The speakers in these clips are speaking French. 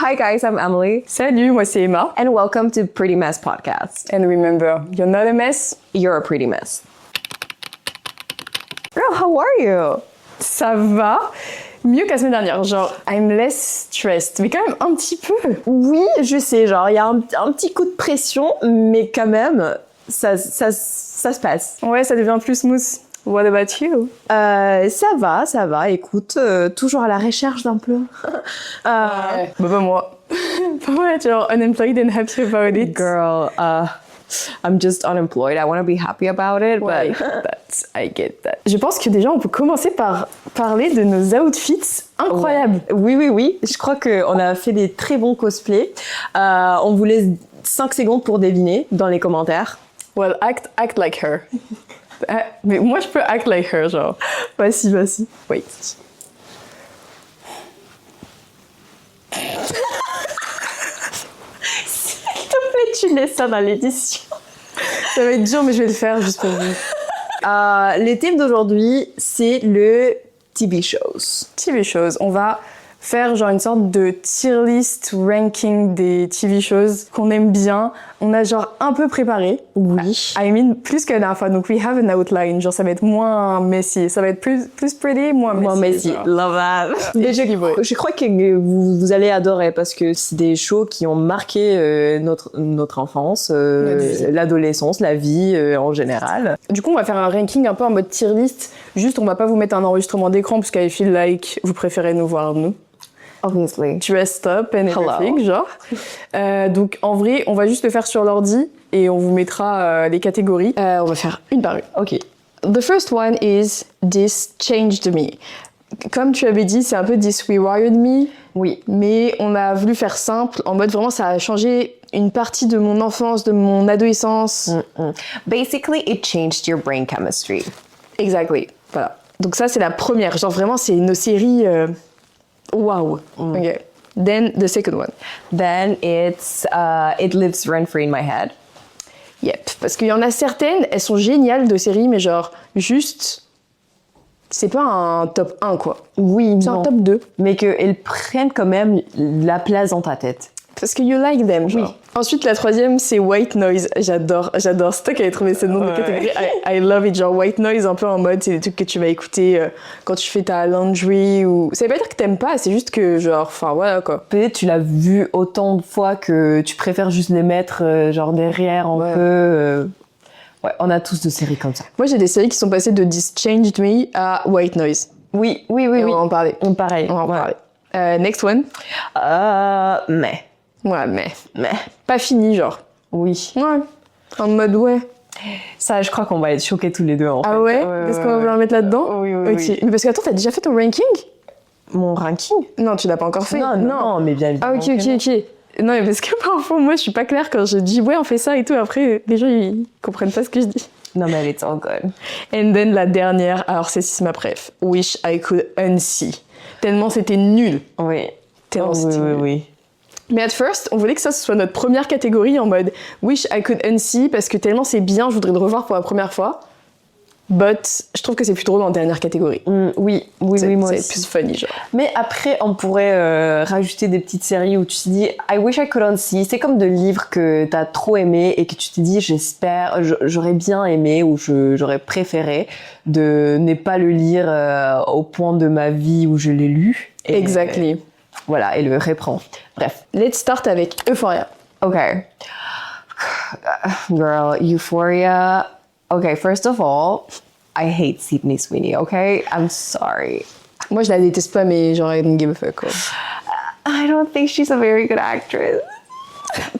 Hi guys, I'm Emily. Salut, moi c'est Emma. And welcome to Pretty Mess Podcast. And remember, you're not a mess. You're a pretty mess. Girl, how are you? Ça va mieux que la semaine dernière. Genre, I'm less stressed. Mais quand même un petit peu. Oui, je sais, genre, il y a un petit coup de pression, mais quand même, ça se passe. Ouais, ça devient plus smooth. What about you? Ça va. Écoute, toujours à la recherche d'un peu. Ouais. Bah pas moi. Pas moi, genre unemployed and happy about it. Girl, I'm just unemployed. I want to be happy about it, Ouais, but I get that. Je pense que déjà, on peut commencer par parler de nos outfits incroyables. Oui. Je crois qu'on a fait des très bons cosplays. On vous laisse 5 secondes pour deviner dans les commentaires. Well, act like her. Mais moi, je peux act like her, genre. Vas-y. Wait. S'il te plaît, tu laisses ça dans l'édition. Ça va être dur, mais je vais le faire juste pour vous. Le thème d'aujourd'hui, c'est le TV shows. TV shows. On va faire genre une sorte de tier list ranking des TV shows qu'on aime bien. On a genre un peu préparé. Oui. I mean, plus que la dernière fois. Donc, we have an outline. Genre, ça va être moins messy. Ça va être plus pretty, moins messy. Moins messy. Genre. Love that. Mais je crois que vous allez adorer parce que c'est des shows qui ont marqué notre enfance, l'adolescence, la vie en général. Du coup, on va faire un ranking un peu en mode tier list. Juste, on va pas vous mettre un enregistrement d'écran parce qu'I feel like vous préférez nous voir nous. Obviously. Dressed up and everything, Hello. genre. Donc, en vrai, on va juste le faire sur l'ordi et on vous mettra les catégories. On va faire une par une. Ok. The first one is This Changed Me. Comme tu avais dit, c'est un peu This Rewired Me. Oui. Mais on a voulu faire simple, en mode vraiment ça a changé une partie de mon enfance, de mon adolescence. Basically, it changed your brain chemistry. Exactly. Voilà. Donc ça, c'est la première. Genre vraiment, c'est nos séries... Wow. Okay. Then the second one. Then it's it lives rent free in my head. Yep. Parce qu'il y en a certaines, elles sont géniales de séries, mais genre juste... C'est pas un top 1, quoi. Oui, C'est non. un top 2. Mais qu'elles prennent quand même la place dans ta tête. Parce que you like them, genre. Oui. Ensuite, la troisième, c'est White Noise. J'adore. C'est toi qui avais trouvé ce nom de catégorie. I love it. Genre White Noise, un peu en mode, c'est des trucs que tu vas écouter quand tu fais ta laundry ou... Ça veut pas dire que t'aimes pas, c'est juste que genre, enfin voilà quoi. Peut-être tu l'as vu autant de fois que tu préfères juste les mettre genre derrière un peu. Ouais, on a tous de séries comme ça. Moi, j'ai des séries qui sont passées de This Changed Me à White Noise. Oui. On va en parler. Pareil. On va en parler. Next one. Mais. Ouais, mais. Pas fini, genre. Oui. Ouais. En mode, ouais. Ça, je crois qu'on va être choqués tous les deux, en fait. Ah ouais? Est-ce qu'on va vouloir mettre là-dedans? Oui. Ok. Mais parce que, attends, t'as déjà fait ton ranking? Mon ranking? Non, tu l'as pas encore fait. Non, mais bien Ah, évidemment. ok. Non, mais parce que parfois, moi, je suis pas claire quand je dis, ouais, on fait ça et tout. Après, les gens, ils comprennent pas ce que je dis. Non, mais it's all good. And then, la dernière, alors c'est ma préf. Wish I could unsee. Tellement c'était nul. Oui. Tellement c'était nul. Oui. Mais at first, on voulait que ça ce soit notre première catégorie en mode Wish I could unsee parce que tellement c'est bien, je voudrais le revoir pour la première fois. But je trouve que c'est plus drôle en dernière catégorie. Oui, moi aussi. C'est plus funny, genre. Mais après, on pourrait rajouter des petites séries où tu te dis I wish I could unsee. C'est comme de livres que t'as trop aimé et que tu te dis j'aurais bien aimé ou j'aurais préféré de ne pas le lire au point de ma vie où je l'ai lu. Et, Exactly. Voilà, et le reprend. Bref. Let's start avec Euphoria. Okay. Girl, Euphoria. Okay, first of all, I hate Sydney Sweeney, okay? I'm sorry. Moi, je la déteste pas, mais genre, I don't give a fuck, quoi. I don't think she's a very good actress.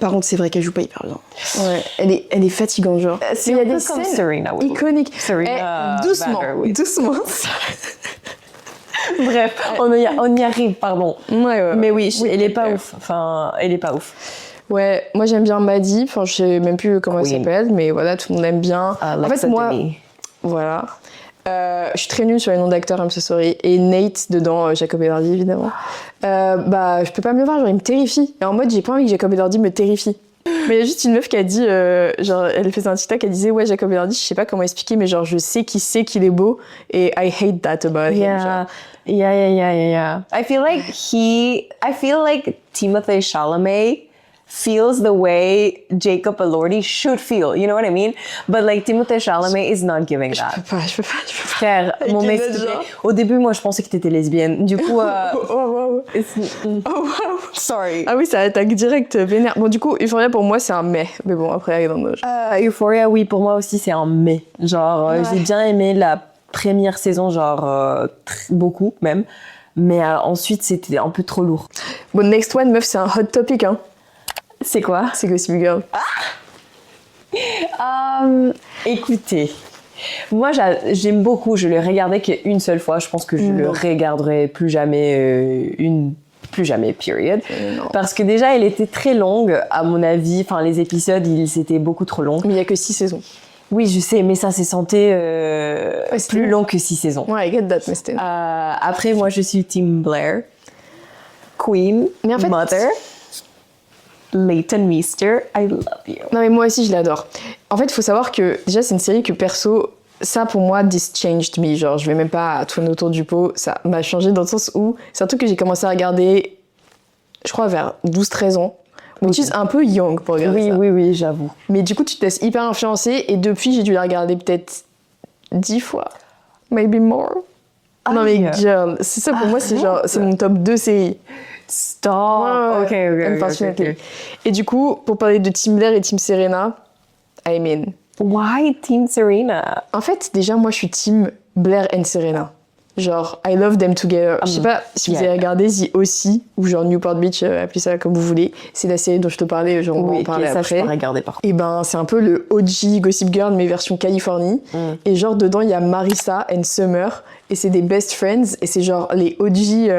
Par contre, c'est vrai qu'elle joue pas hyper bien. Ouais, elle est fatigante, genre. C'est il y a un peu des comme scènes Serena Williams. iconiques. Serena doucement. Batter, oui. Doucement. Bref, on y arrive, pardon. Ouais. Mais oui, elle est pas ouf. Enfin, elle est pas ouf. Ouais, moi j'aime bien Maddie, enfin je sais même plus comment elle s'appelle, mais voilà, tout le monde l'aime bien. En fait, moi, voilà. Je suis très nulle sur les noms d'acteurs, I'm so sorry. Et Nate dedans, Jacob Elordi évidemment. Je peux pas me le voir, genre il me terrifie. Et en mode, j'ai pas envie que Jacob Elordi me terrifie. Mais il y a juste une meuf qui a dit, genre, elle faisait un TikTok, elle disait, ouais, Jacob Elordi, je sais pas comment expliquer, mais genre, je sais qu'il sait qu'il est beau, et I hate that about him. Genre. Yeah. I feel like Timothée Chalamet feels the way Jacob Elordi should feel. You know what I mean? But like Timothée Chalamet is not giving that. Je peux pas. Frère, mon mec, au début, moi, je pensais que t'étais lesbienne. Du coup, Oh wow. sorry. Ah oui, ça attaque direct, vénère. Bon, du coup, Euphoria pour moi, c'est un mais bon, après, I don't know. Euphoria, oui, pour moi aussi, c'est un mais. Genre, j'ai bien aimé la première saison, genre, beaucoup même. Mais ensuite, c'était un peu trop lourd. Bon, next one, meuf, c'est un hot topic, hein. C'est quoi? C'est Gossip Girl. Écoutez, moi j'aime beaucoup, je l'ai regardé qu'une seule fois, je pense que je le regarderai plus jamais, plus jamais, period. Parce que déjà, elle était très longue, à mon avis, enfin les épisodes, c'était beaucoup trop long. Mais il y a que 6 saisons. Oui, je sais, mais ça s'est senté plus long que 6 saisons. Ouais, I get that, mais c'était... Après, moi je suis Team Blair, Queen, mais en fait, Mother... Leighton Meester, I love you. Non mais moi aussi je l'adore. En fait il faut savoir que déjà c'est une série que perso, ça pour moi this changed me, genre je vais même pas tourner autour du pot, ça m'a changé dans le sens où c'est un truc que j'ai commencé à regarder je crois vers 12-13 ans. Which is un peu young pour regarder ça. Oui, j'avoue. Mais du coup tu te laisses hyper influencer et depuis j'ai dû la regarder peut-être 10 fois, maybe more. Non mais girl, c'est ça pour moi c'est genre, c'est mon top 2 série. Stop. Ouais, okay. Et du coup, pour parler de Team Blair et Team Serena, I mean... Why Team Serena? En fait, déjà, moi, je suis Team Blair and Serena. Genre, I love them together. Je sais pas si vous avez regardé The O.C. ou genre Newport Beach, appelez ça comme vous voulez. C'est la série dont je te parlais, genre on va en parler ça, après. Je peux regarder par contre. Et ben, c'est un peu le OG Gossip Girl, mais version Californie. Et genre, dedans, il y a Marissa and Summer. Et c'est des best friends. Et c'est genre les OG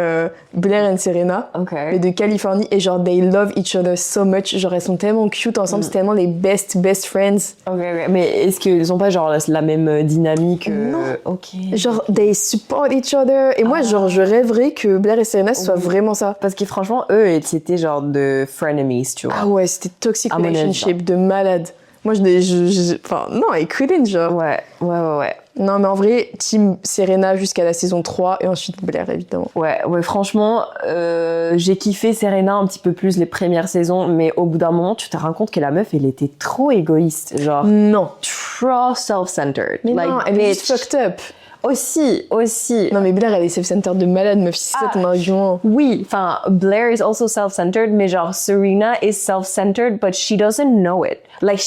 Blair and Serena. Mais de Californie. Et genre, they love each other so much. Genre, elles sont tellement cute ensemble. C'est tellement les best friends. Mais est-ce qu'ils ont pas genre la même dynamique? Non. Genre, they support each other. Et moi, genre, je rêverais que Blair et Serena, ce soit vraiment ça. Parce que franchement, eux, c'était genre de frenemies, tu vois. Ah ouais, c'était toxic relationship de malade. Moi, enfin, non, I couldn't, genre. Ouais. Non, mais en vrai, Team Serena jusqu'à la saison 3 et ensuite Blair, évidemment. Ouais, franchement, j'ai kiffé Serena un petit peu plus les premières saisons, mais au bout d'un moment, tu te rends compte que la meuf, elle était trop égoïste, genre... Non. Trop self-centered. Mais like, non, elle est juste fucked up. Aussi. Non, mais Blair, elle est self-centered de malade, meuf, si c'est ça ton argument. Oui, enfin, Blair is also self-centered, mais genre, Serena is self-centered, but she doesn't know it. Like,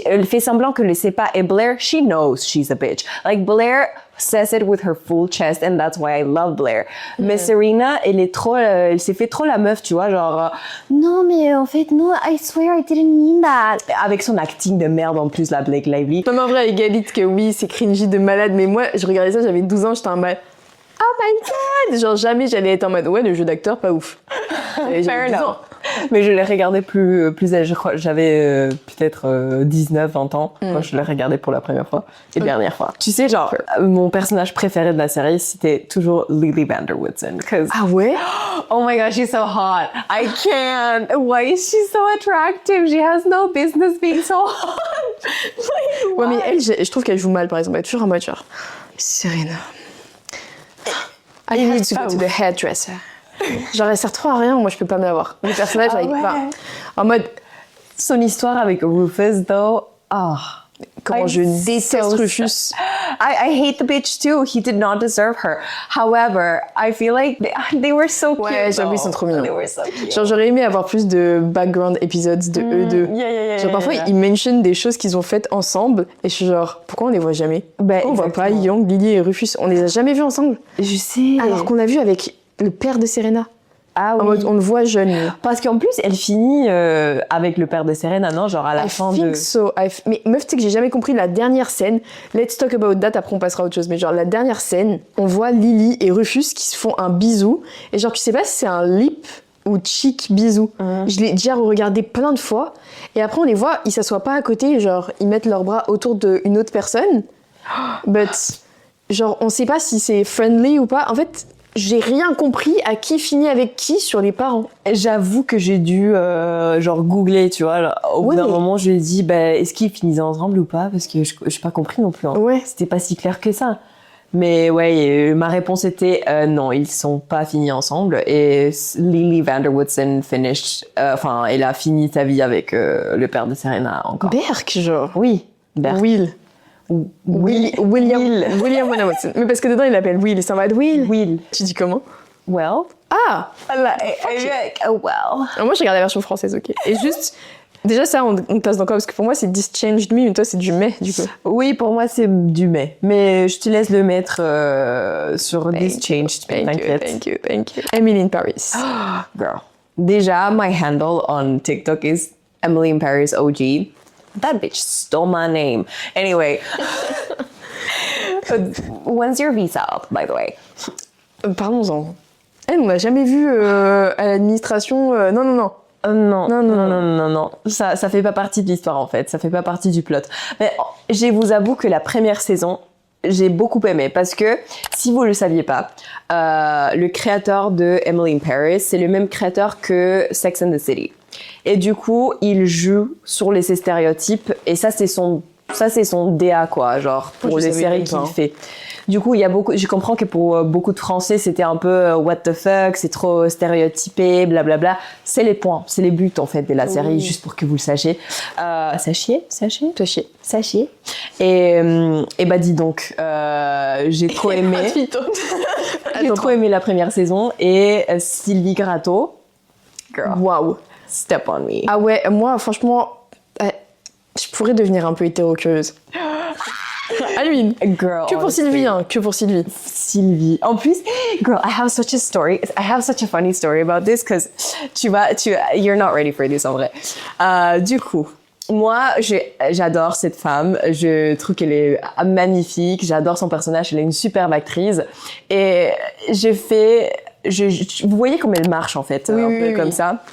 elle fait semblant qu'elle ne le sait pas, et Blair, she knows she's a bitch. Like, Blair says it with her full chest, and that's why I love Blair. Mais Serena, elle s'est fait trop la meuf, tu vois, genre, non, mais en fait, no, I swear I didn't mean that. Avec son acting de merde en plus, la Blake Lively. Non, mais en vrai, avec Galit, que oui, c'est cringy de malade, mais moi, je regardais ça, j'avais 12 ans, j'étais en mode, oh my god! Genre, jamais j'allais être en mode, ouais, le jeu d'acteur, pas ouf. Fair enough. Mais je l'ai regardé plus âgée, je crois, j'avais peut-être 19, 20 ans quand je l'ai regardé pour la première fois et dernière fois. Tu sais, genre, mon personnage préféré de la série, c'était toujours Lily Vanderwoodson. Ah ouais? Oh my god, she's so hot. I can't. Why is she so attractive? She has no business being so hot. Ouais, mais elle, je trouve qu'elle joue mal, par exemple. Elle est toujours en mode genre, Serena. I need to go to the hairdresser. Genre, elle sert trop à rien, moi je peux pas me l'avoir. Le personnage, j'arrive pas. En mode. Son histoire avec Rufus, though. Comment je déteste Rufus. I hate the bitch too. He did not deserve her. However, I feel like they were so cute. Ouais, j'avoue, ils sont trop mignons. They were so cute. Genre, j'aurais aimé avoir plus de background épisodes de eux deux. Genre, parfois, ils mentionnent des choses qu'ils ont faites ensemble. Et je suis genre, pourquoi on les voit jamais? Pourquoi on voit pas Young, Lily et Rufus? On les a jamais vus ensemble. Je sais. Alors qu'on a vu avec le père de Serena. Ah oui. En mode, on le voit jeune. Parce qu'en plus, elle finit avec le père de Serena, non? Genre à la fin I think so. Mais meuf, tu sais que j'ai jamais compris la dernière scène. Let's talk about that, après on passera à autre chose. Mais genre, la dernière scène, on voit Lily et Rufus qui se font un bisou. Et genre, tu sais pas si c'est un lip ou cheek bisou. Je l'ai déjà regardé plein de fois. Et après, on les voit, ils s'assoient pas à côté. Genre, ils mettent leurs bras autour d'une autre personne. But, genre, on sait pas si c'est friendly ou pas. En fait... j'ai rien compris à qui finit avec qui sur les parents. J'avoue que j'ai dû genre googler, tu vois. Alors, au bout d'un moment, je lui ai dit, est-ce qu'ils finissent ensemble ou pas? Parce que je n'ai pas compris non plus. Hein. Ouais. C'était pas si clair que ça. Mais ouais, ma réponse était non, ils sont pas finis ensemble. Et Lily Vanderwoodson elle a fini sa vie avec le père de Serena encore. Berk, genre. Oui, Berk. William Vanderwoodson. Mais parce que dedans, il l'appelle Will, et ça va être Will. Will. Tu dis comment? Well. Ah! Well. Moi, je regarde la version française, ok. Et juste, déjà, ça, on passe dans quoi? Parce que pour moi, c'est This Changed Me, mais toi, c'est du mai, du coup. Oui, pour moi, c'est du mai. Mais je te laisse le mettre sur This Changed Me, t'inquiète. Thank you. Emily in Paris. Girl. Déjà, my handle on TikTok is Emily in Paris OG. That bitch stole my name. Anyway. When's your visa up, by the way? Parlons-en. Elle, on l'a jamais vue à l'administration. Non. Non. Ça fait pas partie de l'histoire, en fait. Ça fait pas partie du plot. Mais je vous avoue que la première saison, j'ai beaucoup aimé parce que, si vous le saviez pas, le créateur de Emily in Paris, c'est le même créateur que Sex and the City. Et du coup, il joue sur ces stéréotypes et ça c'est son DA quoi, genre pour les séries qu'il fait. Du coup, je comprends que pour beaucoup de Français, c'était un peu what the fuck, c'est trop stéréotypé, blablabla. C'est les points, c'est les buts en fait de la série, juste pour que vous le sachiez. Sachiez. Et bah dis donc, j'ai trop aimé. J'ai trop aimé la première saison et Sylvie Gratton. Girl. Waouh. Step on me. Ah ouais, moi franchement, je pourrais devenir un peu hétéro-curieuse. Alvin. Girl. Que pour Sylvie, hein, que pour Sylvie. Sylvie. En plus, girl, I have such a funny story about this because you're not ready for this en vrai. Du coup, moi, j'adore cette femme. Je trouve qu'elle est magnifique. J'adore son personnage. Elle est une superbe actrice. Et vous voyez comme elle marche en fait, peu comme ça.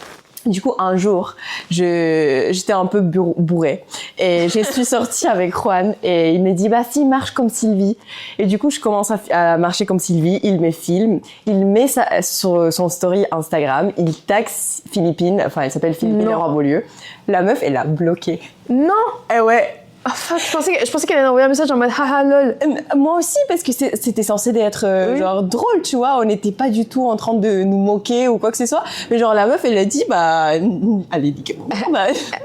Du coup, un jour, j'étais un peu bourrée et je suis sortie avec Juan et il me dit « si, marche comme Sylvie ». Et du coup, je commence à marcher comme Sylvie, il me filme, il met ça sur son story Instagram, il taxe Philippine, enfin elle s'appelle Philippine Leroy-Beaulieu. La meuf, elle a bloqué. Non. Eh ouais. Oh fuck, je pensais qu'elle allait envoyer un message en mode haha lol. Moi aussi, parce que c'était censé être genre drôle, tu vois. On n'était pas du tout en train de nous moquer ou quoi que ce soit. Mais genre la meuf, elle a dit allez,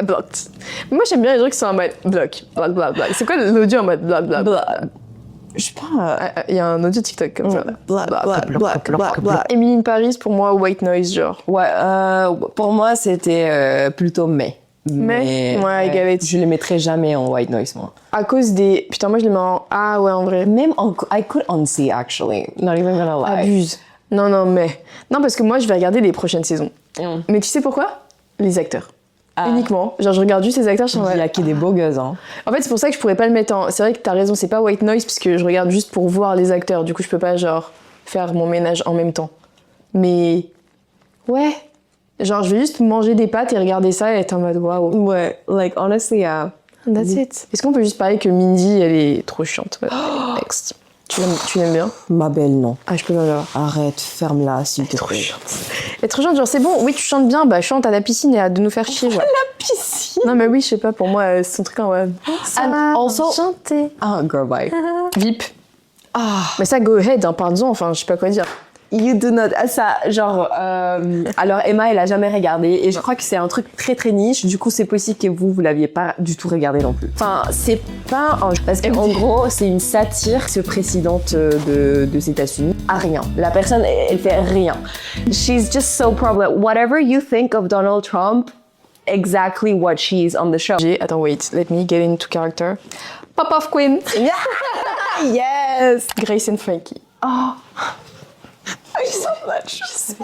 Blocked. Moi j'aime bien les gens qui sont en mode block. C'est quoi l'audio en mode block? Je sais pas. Il y a un audio TikTok comme ça. Emily in Paris, pour moi, white noise, genre. Ouais, pour moi, c'était plutôt mai. Mais ouais, I get it. Je les mettrai jamais en white noise, moi. À cause des... Putain, moi, je les mets en... Ah ouais, en vrai. Même en... I could unsee, actually. Not even gonna lie. Abuse. Non, mais... Non, parce que moi, je vais regarder les prochaines saisons. Mais tu sais pourquoi? Les acteurs. Uniquement. Genre, je regarde juste les acteurs, je suis en mode... Il y a qui des beaux gosses, hein. En fait, c'est pour ça que je pourrais pas le mettre en... C'est vrai que t'as raison, c'est pas white noise, puisque je regarde juste pour voir les acteurs. Du coup, je peux pas, genre, faire mon ménage en même temps. Mais... Ouais... Genre, je vais juste manger des pâtes et regarder ça et être en mode waouh. Ouais, like, honestly, yeah. That's it. Est-ce qu'on peut juste parler que Mindy, elle est trop chiante? Next. Tu l'aimes bien? Ma belle, non. Ah, je peux pas l'avoir. Arrête, ferme-la, s'il te plaît. Elle est trop chiante, genre, c'est bon, oui, tu chantes bien, bah, chante à la piscine et à de nous faire chier, ouais. La piscine? Non, mais oui, je sais pas, pour moi, c'est son truc en mode. And also... chanter. Ah, girl, bye. VIP. Mais ça, go ahead, hein, parle-en, enfin, je sais pas quoi dire. You do not... Ça, genre... alors, Emma, elle a jamais regardé. Et je crois que c'est un truc très, très niche. Du coup, c'est possible que vous l'aviez pas du tout regardé non plus. Enfin, c'est pas un... Parce qu'en gros, c'est une satire, ce présidente des États-Unis, à rien. La personne, elle fait rien. She's just so problem. Whatever you think of Donald Trump, exactly what she is on the show. Attends, wait. Let me get into character. Pop-Off Queen. Yes! Grace and Frankie. Oh... I saw that shit.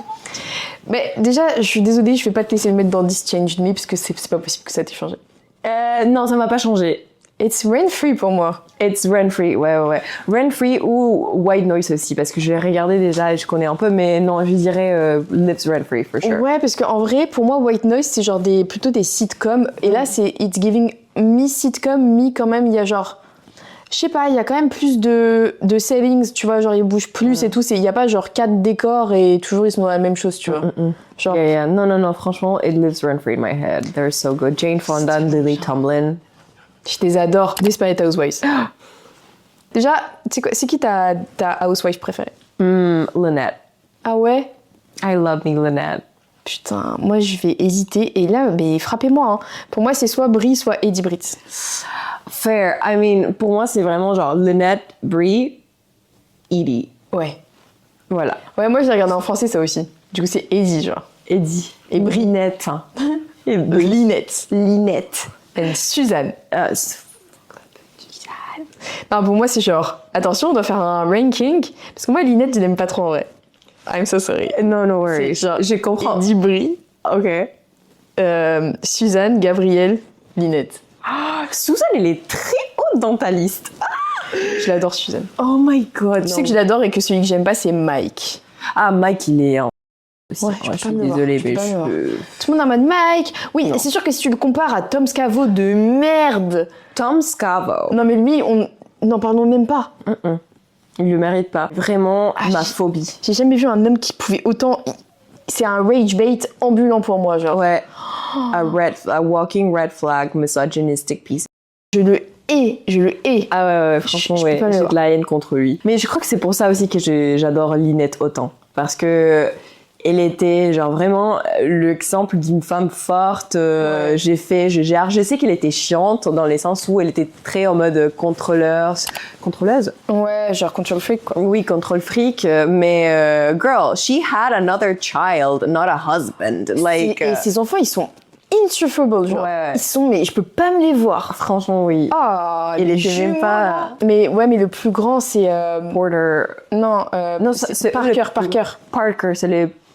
Mais déjà, je suis désolée, je vais pas te laisser le mettre dans This Changed Me parce que c'est pas possible que ça t'ait changé. Non, ça m'a pas changé. It's Rain-Free pour moi. It's Rain-Free, ouais. Rain-Free ou White Noise aussi, parce que je l'ai regardé déjà et je connais un peu, mais non, je dirais It's Rain-Free, for sure. Ouais, parce qu'en vrai, pour moi, White Noise, c'est genre plutôt des sitcoms. Et là, c'est It's giving mi-sitcom, mi quand même, il y a genre... Je sais pas, il y a quand même plus de savings, tu vois, genre ils bougent plus et tout. Il y a pas genre 4 décors et toujours ils sont dans la même chose, tu vois. Genre, Yeah. Non, franchement, it lives rent free in my head. They're so good. Jane Fonda, Lily Tomlin. je les adore. Desperate Housewives. Déjà, tu sais quoi, c'est qui ta housewife préférée? Lynette. Ah ouais? I love me Lynette. Putain, moi je vais hésiter. Et là, mais frappez-moi. Hein. Pour moi, c'est soit Brie, soit Eddie Britt. Fair. I mean, pour moi, c'est vraiment genre Lynette, Brie, Edie. Ouais. Voilà. Ouais, moi je l'ai regardé en français, ça aussi. Du coup, c'est Eddie, genre. Eddie. Et Brie. Lynette. Hein. Et Brie. Lynette. Lynette. Et Suzanne. Suzanne. Non, pour moi, c'est genre, attention, on doit faire un ranking. Parce que moi, Lynette, je l'aime pas trop en vrai. I'm so sorry. No worries. C'est genre, Je comprends. Eddie Brie, Ok. Suzanne, Gabrielle, Lynette. Suzanne, elle est très haute dans ta liste. Je l'adore, Suzanne. Oh my god. Tu sais que je l'adore et que celui que j'aime pas, c'est Mike. Ah, Mike, il est en. Ouais, je peux suis pas me le voir, désolée, je peux mais pas me le voir. je. Tout le monde est en mode Mike. Oui, Non. c'est sûr que si tu le compares à Tom Scavo de merde. Tom Scavo. Non, mais lui, on n'en parlons même pas. Il le mérite pas. Vraiment, ma phobie. J'ai jamais vu un homme qui pouvait autant. C'est un rage bait ambulant pour moi, genre. Ouais. A walking red flag, misogynistic piece. Je le hais, je le hais. Ah ouais, franchement, je peux ouais, pas le j'ai voir. de la haine contre lui. Mais je crois que c'est pour ça aussi que j'adore Lynette autant. Parce que elle était genre vraiment l'exemple d'une femme forte. Ouais. Je sais qu'elle était chiante dans les sens où elle était très en mode contrôleuse. Ouais, genre control freak, quoi. Oui, contrôle fric. Mais girl, she had another child, not a husband. Like, Et ces enfants, ils sont insufferable, genre. Ouais. Ils sont, mais je peux pas me les voir. franchement, oui. Ah, Il les était même jumeaux, pas- là. Mais ouais, mais le plus grand, c'est. Porter. Non, Non, c'est Parker. Parker,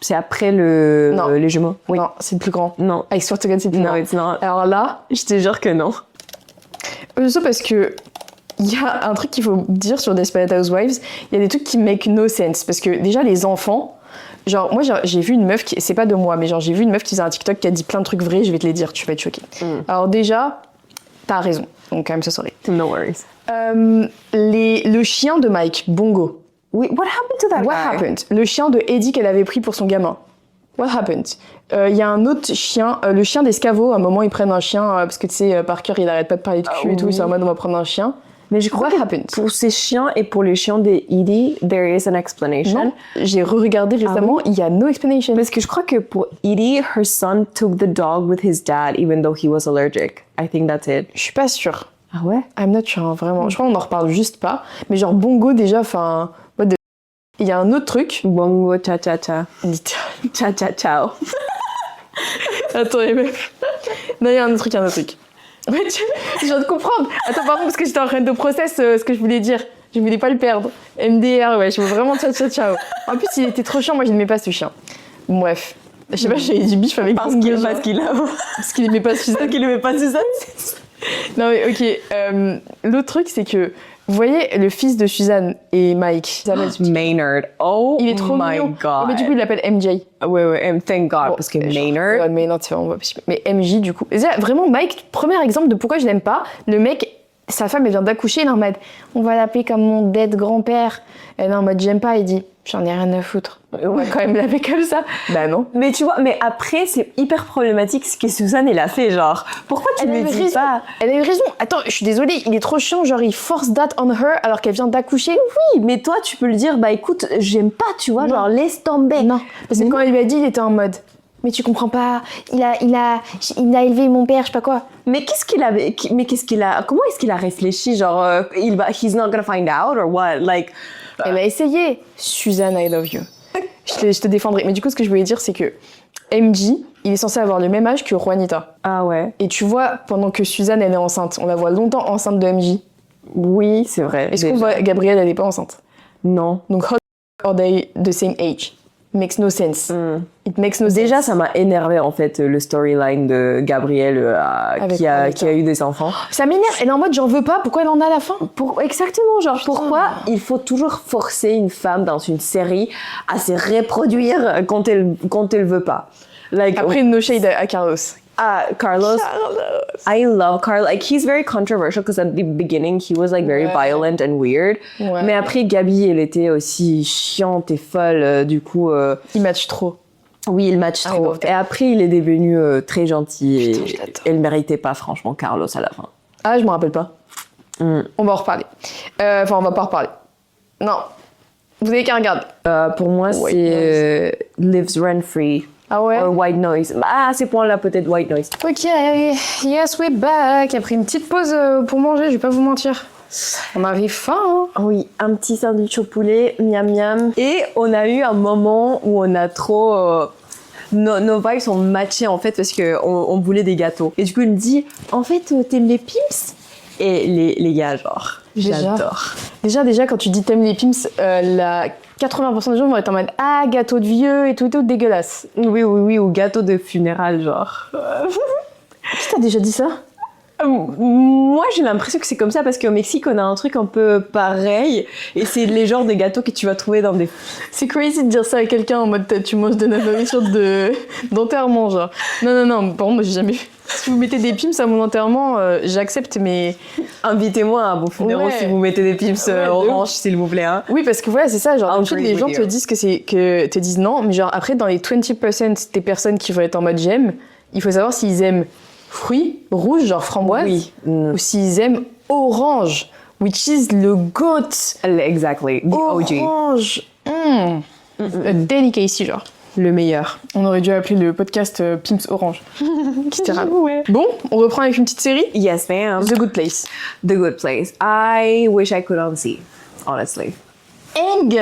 c'est après les jumeaux. Oui. Non, c'est le plus grand. Non. Avec Stuart Hogan, c'est le plus Non, grand. it's not. Alors là, Je te jure que non. ça parce que il y a un truc qu'il faut dire sur Desperate Housewives, il y a des trucs qui make no sense parce que déjà les enfants, genre moi j'ai vu une meuf qui, c'est pas de moi, mais genre j'ai vu une meuf qui faisait un TikTok qui a dit plein de trucs vrais, je vais te les dire, tu vas être choquée. Alors déjà, t'as raison, donc quand même ça sorry. No worries. Le chien de Mike, Bongo. Oui, what happened to that What guy? happened? Le chien de Eddie qu'elle avait pris pour son gamin. What happened? Il y a un autre chien, le chien d'Escavo. À un moment, ils prennent un chien parce que tu sais, Parker, il arrête pas de parler de cul et tout. oui. Ils sont en mode on va prendre un chien. Mais je crois What que happened? pour ces chiens et pour les chiens des Edie, there is an explanation. Non, j'ai re-regardé récemment. Il y a no explanation. Parce que je crois que pour Edie, her son took the dog with his dad even though he was allergic. I think that's it. Je suis pas sûre. Ah ouais? I'm not sure, hein, vraiment. Je crois qu'on en reparle juste pas. Mais genre Bongo déjà, enfin. Il y a un autre truc. Bongo cha cha cha. Littéralement. Cha cha ciao. Attends, les meufs. Non, il y a un autre truc, Ouais, je viens de comprendre. Attends, pardon, parce que j'étais en train de process ce que je voulais dire. Je voulais pas le perdre. MDR, ouais, je veux vraiment ciao. En plus, il était trop chiant, moi je n'aimais pas ce chien. Bref. Je sais pas, j'avais du bif avec Parce Bongo, qu'il genre. Parce qu'il aimait pas Suzanne. qu'il aimait pas Suzanne. Non, mais ok. L'autre truc, c'est que, vous voyez, le fils de Suzanne et Mike, Maynard. Oh il est trop my mignon. god. Mais du coup, il l'appelle MJ. Ouais, thank God, Bon, parce que genre, Maynard. ouais, mais non, c'est vraiment pas possible. Mais MJ, du coup. Et ça, vraiment, Mike, premier exemple de pourquoi je l'aime pas. Le mec, sa femme, elle vient d'accoucher, il est en mode on va l'appeler comme mon dead grand-père. Elle est en mode j'aime pas, il dit j'en ai rien à foutre. On va quand même l'appeler comme ça. Bah non. Mais tu vois, mais après, c'est hyper problématique ce que Suzanne, elle a fait, genre. Pourquoi tu Elle a me eu dis raison. pas? Elle a eu raison. Attends, je suis désolée, il est trop chiant. Genre, il force that on her alors qu'elle vient d'accoucher. Oui, mais toi, tu peux le dire, bah écoute, j'aime pas, tu vois, Non. genre laisse tomber. Non, parce que Mais quand elle lui a dit, il était en mode mais tu comprends pas, il a élevé mon père, je sais pas quoi. Mais qu'est-ce qu'il a, comment est-ce qu'il a réfléchi, genre, he's not gonna find out or what, like. Elle a essayé. Suzanne, I love you. Je te défendrai. Mais du coup, ce que je voulais dire, c'est que MJ, il est censé avoir le même âge que Juanita. Ah ouais. Et tu vois, pendant que Suzanne, elle est enceinte, on la voit longtemps enceinte de MJ. Oui, c'est vrai. Est-ce qu'on déjà. voit Gabrielle, elle est pas enceinte? Non. Donc, how are they the same age? Makes no sense. It makes no Déjà, sense. ça m'a énervé en fait le storyline de Gabrielle Avec qui a Juanita. eu des enfants. Ça m'énerve. Elle est en mode j'en veux pas, pourquoi elle en a à la fin? Exactement, genre pourquoi il faut toujours forcer une femme dans une série à se reproduire quand elle veut pas. Like, Après, no shade à Carlos. Carlos. I love Carlos. Like, he's very controversial because at the beginning, he was like very violent and weird. Ouais. Mais après, Gabi, elle était aussi chiante et folle. Du coup, Il match trop. oui, il match trop. love that. Et après, il est devenu très gentil. Putain, je Et l'adore. elle méritait pas, franchement, Carlos à la fin. Ah, je me rappelle pas. On va en reparler. Enfin, on va pas en reparler. Non. Vous avez qu'à regarder. Pour moi, White c'est Lives Rent Free. Ah ouais? Or White Noise. Ah, à ces points-là, peut-être White Noise. Ok, yes, we're back. Après une petite pause pour manger, je vais pas vous mentir. On arrive fin, hein. Oui, un petit sandwich au poulet, miam miam. Et on a eu un moment où on a trop... nos vibes sont matchées en fait parce qu'on voulait des gâteaux. Et du coup, il me dit, en fait, t'aimes les Pimps? Et les gars, genre, Déjà. j'adore. Déjà, quand tu dis t'aimes les Pimps, 80% des gens vont être en mode ah, gâteau de vieux et tout dégueulasse. Oui, ou gâteau de funérailles, genre. Qui t'a déjà dit ça? Moi, j'ai l'impression que c'est comme ça parce qu'au Mexique, on a un truc un peu pareil. Et c'est les genres de gâteaux que tu vas trouver dans des... C'est crazy de dire ça à quelqu'un en mode tu manges de la nourriture d'enterrement, genre. Non, par contre, moi j'ai jamais vu. Si vous mettez des Pimps à mon enterrement, j'accepte, mais. Invitez-moi à vos funérailles Ouais. si vous mettez des Pimps Ouais, de orange, s'il vous plaît. Hein. Oui, parce que voilà, c'est ça, genre, I'll d'habitude, agree les with gens you. te disent que te disent non, mais genre, après, dans les 20% des personnes qui vont être en mode j'aime, il faut savoir s'ils aiment fruits rouges, genre framboise, Oui. ou s'ils aiment orange, which is le goat. Exactly. The OG. Orange. A delicacy, genre. Le meilleur. On aurait dû appeler le podcast Pimps Orange. Littéralement. Ouais. Bon, on reprend avec une petite série. Yes, ma'am. The Good Place. The Good Place. I wish I could unsee, honestly. Eng.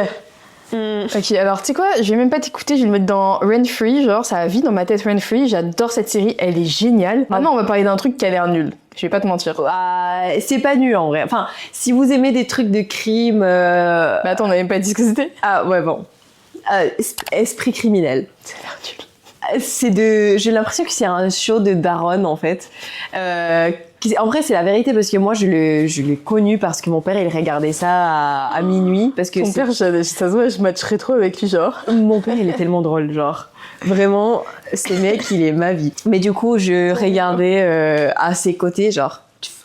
Ok, alors tu sais quoi, je vais même pas t'écouter, je vais le mettre dans Rent Free, genre ça vit dans ma tête Rent Free, j'adore cette série, elle est géniale. Maintenant on va parler d'un truc qui a l'air nul, je vais pas te mentir. C'est pas nul en vrai. Enfin, si vous aimez des trucs de crime. Mais attends, on n'a même pas dit ce que c'était. Ah ouais, bon. Esprit criminel. Ça a l'air nul. J'ai l'impression que c'est un show de daronne en fait. En vrai, c'est la vérité parce que moi, je l'ai connu parce que mon père, il regardait ça à minuit. Parce que Ton père, ça se voit, je matcherais trop avec lui, genre. mon père, il est tellement drôle, genre. Vraiment, ce mec, il est ma vie. Mais du coup, je regardais à ses côtés, genre.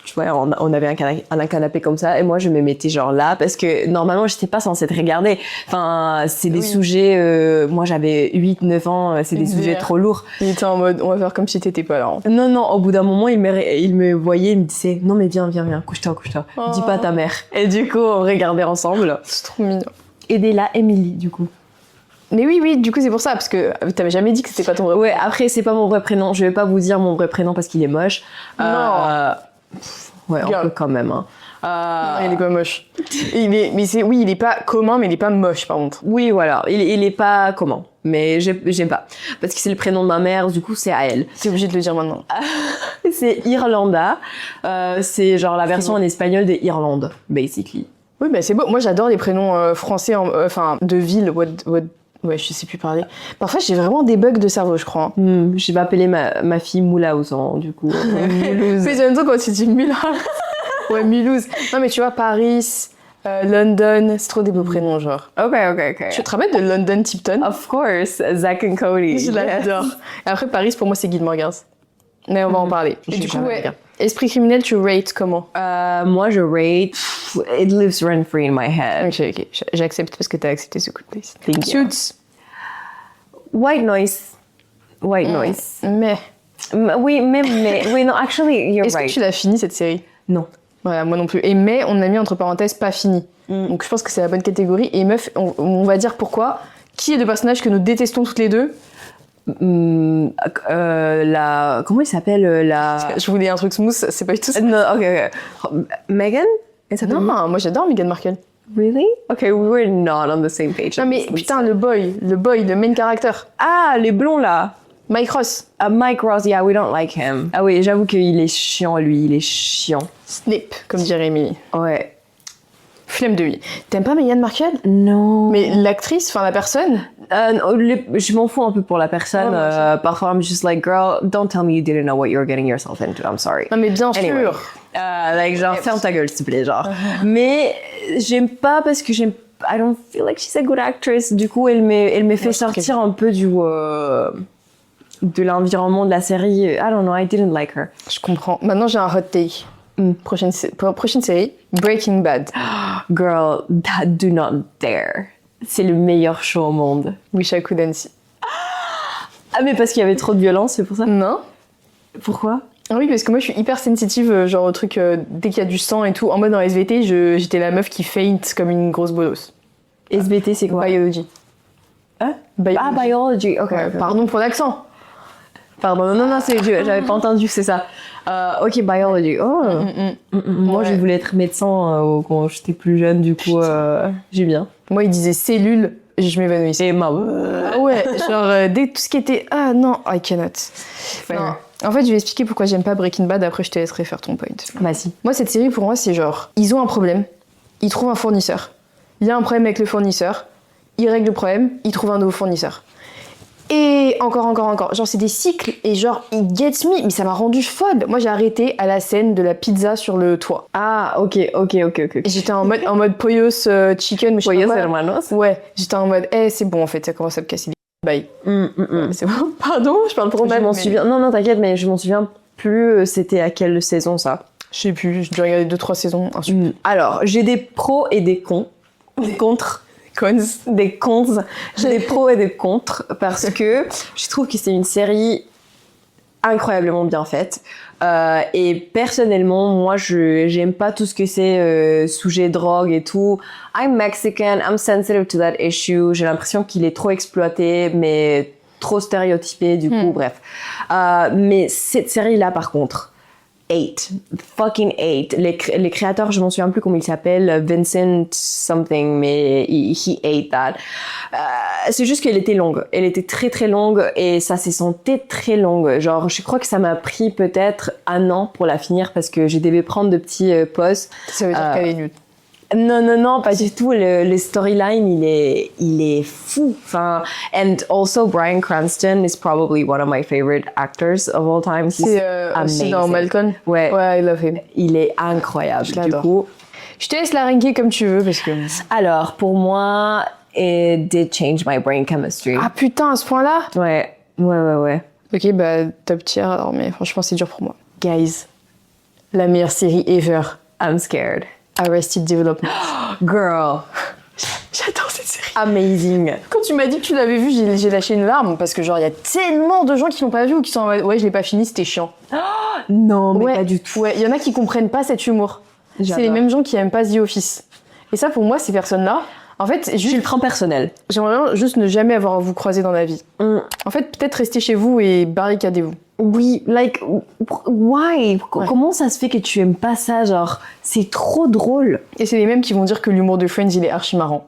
Tu vois, on avait un canapé comme ça et moi, je me mettais genre là parce que normalement, j'étais pas censée te regarder. Enfin, c'est des sujets... moi, j'avais 8-9 ans, c'est des sujets trop lourds. Il était en mode, on va faire comme si t'étais pas là. Hein. Non, au bout d'un moment, il me voyait, il me disait « Non mais viens, couche-toi. Dis pas à ta mère. » Et du coup, on regardait ensemble. C'est trop mignon. Et dès là, Emily, du coup. Mais oui, du coup, c'est pour ça, parce que t'avais jamais dit que c'était pas ton vrai Ouais, après, c'est pas mon vrai prénom. Je vais pas vous dire mon vrai prénom parce qu'il est moche. Non. Ouais, on Girl. peut quand même. Hein. Non, il est pas moche. Il est pas commun, mais il est pas moche, par contre. Oui, voilà. Il est pas comment. Mais j'aime pas. Parce que c'est le prénom de ma mère, du coup, c'est à elle. T'es obligé de le dire maintenant. C'est Irlanda. C'est genre la version en espagnol de Irlande, basically. Oui, bah c'est beau. Moi, j'adore les prénoms français, enfin, de ville. Ouais, je sais plus parler. Parfois, j'ai vraiment des bugs de cerveau, je crois. Je vais appeler ma fille Moulaouz, du coup. Mulhouse. Mais j'aime trop quand tu dis Mulhouse. Ouais, Mulhouse. Non, mais tu vois, Paris, London, c'est trop des beaux prénoms, genre. Ok. Tu te rappelles de London Tipton? Of course, Zach and Cody. Je l'adore. Et après, Paris, pour moi, c'est Guy de Morgans. Mais on va en parler. Et Je du vais coup, jamais ouais. dire. Esprit criminel, tu rates comment? Moi, je rate. It lives rent free in my head. Ok. J'accepte parce que t'as accepté ce coup de place. Thank you. Suits. White noise. Mais. Oui, non, actually, you're Est-ce right. que tu l'as fini, cette série? Non. Voilà, moi non plus. Et mais, on a mis entre parenthèses pas fini. Donc je pense que c'est la bonne catégorie. Et meuf, on va dire pourquoi. Qui est le personnage que nous détestons toutes les deux? Comment il s'appelle Je voulais un truc smooth, c'est pas du tout ça. Non, ok. Megan? Elle s'appelle Non, moi j'adore Meghan Markle. Really? Okay, we were not on the same page. Non mais putain, le boy, le main character. Ah, les blonds là. Mike Ross. Mike Ross, yeah, we don't like him. Ah oui, j'avoue qu'il est chiant, lui, il est chiant. Snape, comme dirait Emily. Ouais. Flemme de lui. T'aimes pas Meghan Markle? Non. Mais l'actrice, enfin la personne? Je m'en fous un peu pour la personne. Parfois, I'm just like, girl, don't tell me you didn't know what you were getting yourself into. I'm sorry. Non mais bien Anyway. sûr. Like, genre, ferme ta gueule, s'il te plaît, genre. Mais j'aime pas parce que I don't feel like she's a good actress. Du coup, elle me fait sortir un peu du... de l'environnement de la série. I don't know, I didn't like her. Je comprends. Maintenant, j'ai un hot take. Prochaine série, Breaking Bad. Girl, that do not dare. C'est le meilleur show au monde. Wish I could see. Ah, mais parce qu'il y avait trop de violence, c'est pour ça? Non. Pourquoi? Ah oui, parce que moi je suis hyper sensitive, genre au truc, dès qu'il y a du sang et tout. En mode dans SVT, j'étais la meuf qui faint comme une grosse bolosse. SBT, c'est quoi? Biology. Hein? Biology. Ah, biology, ok. Ouais, ok. pardon pour l'accent. Pardon, non, j'avais pas entendu que c'est ça. Ok, biology. Oh. Moi, je Ouais. voulais être médecin quand j'étais plus jeune, du coup, j'ai bien. Moi, il disait cellules, je m'évanouissais. Et ma... Ah ouais, genre dès tout ce qui était ah non, I cannot. Non. En fait, je vais expliquer pourquoi j'aime pas Breaking Bad, après je te laisserai faire ton point. Vas-y. Moi, cette série, pour moi, c'est genre, ils ont un problème, ils trouvent un fournisseur. Il y a un problème avec le fournisseur, ils règlent le problème, ils trouvent un nouveau fournisseur. Et encore. Genre, c'est des cycles, et genre, it gets me, mais ça m'a rendu folle. Moi, j'ai arrêté à la scène de la pizza sur le toit. Ah, ok. Et j'étais en mode pollos chicken, mais je sais Pollos pas quoi. hermanos. Ouais, j'étais en mode, c'est bon, en fait, ça commence à me casser les bye. Ouais, C'est bon, pardon, je parle trop mal. Je m'en mais- souviens. Non, t'inquiète, mais je m'en souviens plus. C'était à quelle saison ça? Je sais plus, j'ai dû regarder 2-3 saisons. Un super. Alors, j'ai des pros et des cons. Des contres. Des cons. J'ai des pros et des contres parce que je trouve que c'est une série incroyablement bien faite. Et personnellement, moi, j'aime pas tout ce que c'est sujet drogue et tout. I'm Mexican, I'm sensitive to that issue. J'ai l'impression qu'il est trop exploité, mais trop stéréotypé, du coup, bref. Mais cette série-là, par contre, fucking 8. Les créateurs, je m'en souviens plus comment ils s'appellent, Vincent something, mais he ate that. C'est juste qu'elle était longue. Elle était très très longue et ça s'est senti très longue. Genre, je crois que ça m'a pris peut-être 1 an pour la finir parce que j'ai devais prendre de petits pauses. Ça veut dire qu'elle est nulle. Non, pas du tout. Le storyline, il est fou. Enfin, and also Bryan Cranston is probably one of my favorite actors of all time. He's C'est aussi dans amazing. Malcolm. Ouais. Ouais, I love him. Il est incroyable. Je Du l'adore. coup, Je te laisse la ranker comme tu veux parce que. alors pour moi, it did change my brain chemistry. Ah putain, à ce point-là. Ouais. Ok, bah top tier alors, mais franchement, c'est dur pour moi. Guys, la meilleure série ever. I'm scared. Arrested Development. Girl, J'adore cette série. amazing. Quand tu m'as dit que tu l'avais vue, j'ai lâché une larme parce que genre il y a tellement de gens qui l'ont pas vu ou qui sont en mode ouais, je l'ai pas fini, c'était chiant. Non, mais Ouais, pas du tout. Ouais, il y en a qui comprennent pas cet humour. C'est J'adore. les mêmes gens qui aiment pas The Office. Et ça, pour moi, ces personnes-là, en fait, Je le prends personnel. j'aimerais bien juste ne jamais avoir à vous croiser dans la vie. En fait, peut-être rester chez vous et barricadez-vous. Oui, like, why? Ouais. Comment ça se fait que tu aimes pas ça? Genre, c'est trop drôle. Et c'est les mêmes qui vont dire que l'humour de Friends, il est archi marrant.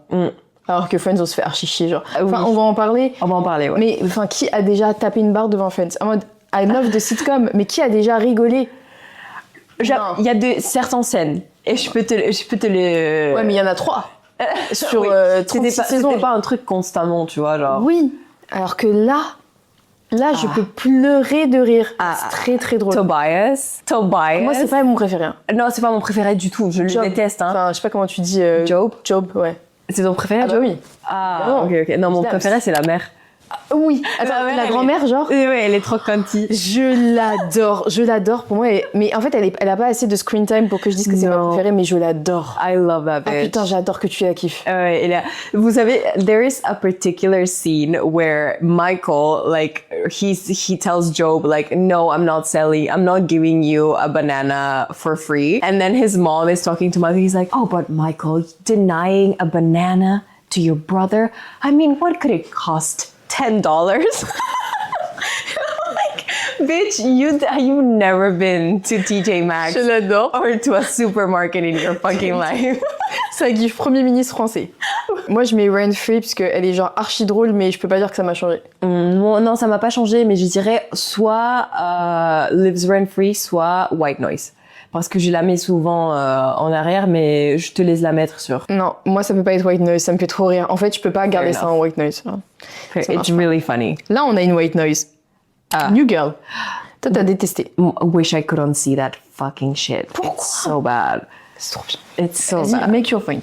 Alors que Friends, on se fait archi chier, genre. Enfin, Oui. on va en parler. On va en parler, ouais. Mais enfin, qui a déjà tapé une barre devant Friends? En mode, I love the sitcom, mais qui a déjà rigolé? Non. Il y a de certaines scènes. Et je peux te le... Ouais, mais il y en a 3 sur Oui. 36 saisons. C'était pas un truc constamment, tu vois, genre... Oui. Alors que là, je peux pleurer de rire. C'est très très drôle. Tobias. Moi, c'est pas mon préféré. Hein. Non, c'est pas mon préféré du tout. Je le Job. déteste, hein. Enfin, je sais pas comment tu dis. Job. Job, ouais. C'est ton préféré, Ah bah Job? oui. Ah, Non. ok. Non, mon Évidemment. préféré, c'est la mère. Oui. Attends, mère, la elle grand-mère, genre. Oui, elle est trop cunty. Je l'adore. Pour moi, mais en fait, elle a pas assez de screen time pour que je dise que c'est ma Non. préférée, mais je l'adore. I love that bitch. Ah putain, j'adore que tu la kiffes. Ouais, et là, vous savez, there is a particular scene where Michael, like, he tells Job, like, no, I'm not giving you a banana for free. And then his mom is talking to Michael. He's like, oh, but Michael, denying a banana to your brother? I mean, what could it cost? $10? Like, bitch, you've never been to TJ Maxx Je l'adore. or to a supermarket in your fucking life. Ça gifle Premier ministre français. Moi, je mets Ryan Free parce qu'elle est genre archi drôle, mais je peux pas dire que ça m'a changé. Non, ça m'a pas changé, mais je dirais soit Lives Rent Free, soit White Noise. Parce que je la mets souvent en arrière, mais je te laisse la mettre sur. Non, moi, ça peut pas être White Noise, ça me fait trop rire. En fait, je peux pas garder Fair ça en White Noise. Ça It's marche really funny. Là, on a une White Noise. New Girl. Toi, t'as détesté. Wish I could unsee that fucking shit. Pourquoi? It's so bad. C'est trop bien. It's so Vas-y, bad. make your point.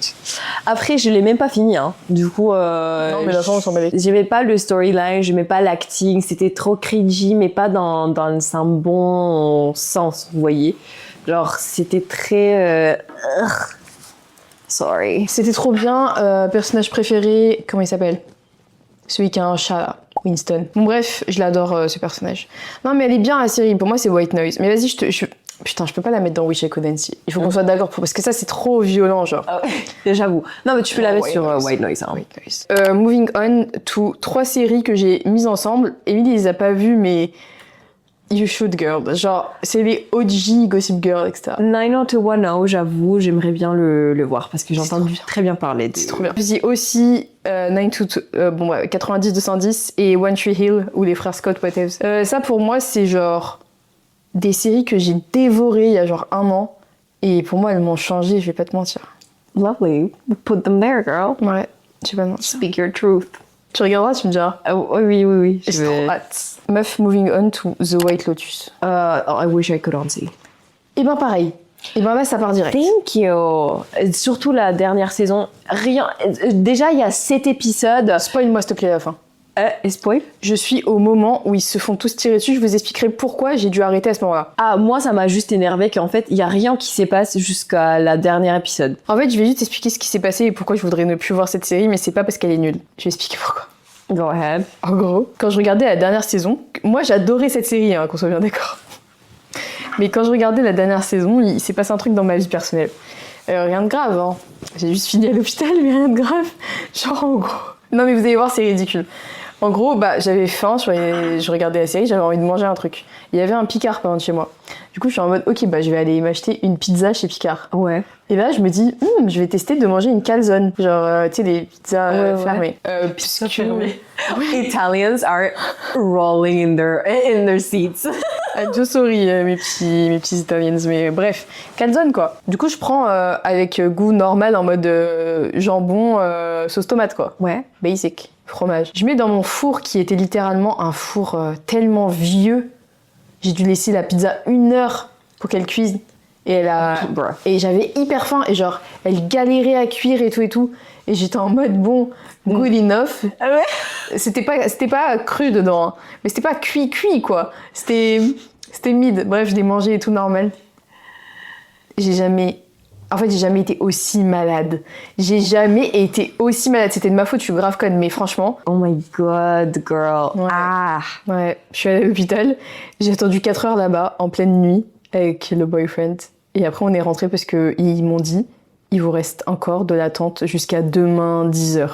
Après, je l'ai même pas fini, hein. Du coup, Non, mais la fin, on s'en bat les couilles. j'aimais pas le storyline, j'aimais pas l'acting, c'était trop cringy, mais pas dans un bon sens, vous voyez. Genre, c'était très... Sorry. C'était trop bien. Personnage préféré, comment il s'appelle? Celui qui a un chat là, Winston. Bon, bref, je l'adore ce personnage. Non, mais elle est bien la série. Pour moi, c'est White Noise. Mais vas-y, putain, je peux pas la mettre dans Wish I Could See. Il faut qu'on soit d'accord parce que ça, c'est trop violent, genre. Ah ouais, j'avoue. Non, mais tu peux la mettre sur White Noise. Hein. White Noise. Moving on to 3 séries que j'ai mises ensemble. Emily les a pas vues, mais you should, girl. Genre, c'est les OG Gossip Girl, etc. 90210, j'avoue, j'aimerais bien le voir parce que j'ai C'est entendu trop bien. très bien parler. C'est trop bien. Puis aussi 90-210 et One Tree Hill ou les frères Scott whatever. Ça pour moi c'est genre des séries que j'ai dévorées il y a genre 1 an et pour moi elles m'ont changé, je vais pas te mentir. Lovely. Put them there, girl. Ouais, je vais pas te mentir. Speak your truth. Tu regarderas, tu me diras. Oui. J'ai trop hâte. Meuf, moving on to The White Lotus. I wish I could see. Et ben pareil. Et ben là ça part direct. Thank you. Surtout la dernière saison. Rien. Déjà, il y a 7 épisodes. Spoil-moi s'il te plaît à la fin. Spoil. Je suis au moment où ils se font tous tirer dessus, je vous expliquerai pourquoi j'ai dû arrêter à ce moment-là. Ah, moi, ça m'a juste énervé qu'en fait, il y a rien qui s'est passé jusqu'à la dernière épisode. En fait, je vais juste expliquer ce qui s'est passé et pourquoi je voudrais ne plus voir cette série, mais c'est pas parce qu'elle est nulle. Je vais expliquer pourquoi. Go ahead. En gros, quand je regardais la dernière saison, moi j'adorais cette série, hein, qu'on soit bien d'accord. Mais quand je regardais la dernière saison, il s'est passé un truc dans ma vie personnelle. Rien de grave, hein. J'ai juste fini à l'hôpital, mais rien de grave. Genre en gros. Non mais vous allez voir, c'est ridicule. En gros, bah, j'avais faim, je regardais la série, j'avais envie de manger un truc. Il y avait un Picard pas loin de chez moi. Du coup, je suis en mode, ok, bah, je vais aller m'acheter une pizza chez Picard. Ouais. Et là, je me dis, je vais tester de manger une calzone. Genre, tu sais, les pizzas fermées. Pizza fermée. Italians are rolling in their seats. I'm sorry, mes petits Italians, mais bref, calzone quoi. Du coup, je prends avec goût normal en mode jambon, sauce tomate quoi. Ouais. Basic, fromage. Je mets dans mon four qui était littéralement un four tellement vieux. J'ai dû laisser la pizza 1 heure pour qu'elle cuise. Et j'avais hyper faim et genre, elle galérait à cuire et tout. Et j'étais en mode, bon, good enough. Ah ouais. C'était pas cru dedans, hein. Mais c'était pas cuit quoi. C'était mid. Bref, je l'ai mangé et tout normal. J'ai jamais été aussi malade. C'était de ma faute, je suis grave conne, mais franchement. Oh my god, girl. Ouais. Ah. Ouais, je suis allée à l'hôpital. J'ai attendu 4 heures là-bas, en pleine nuit, avec le boyfriend. Et après, on est rentrés parce qu'ils m'ont dit, il vous reste encore de l'attente jusqu'à demain 10h.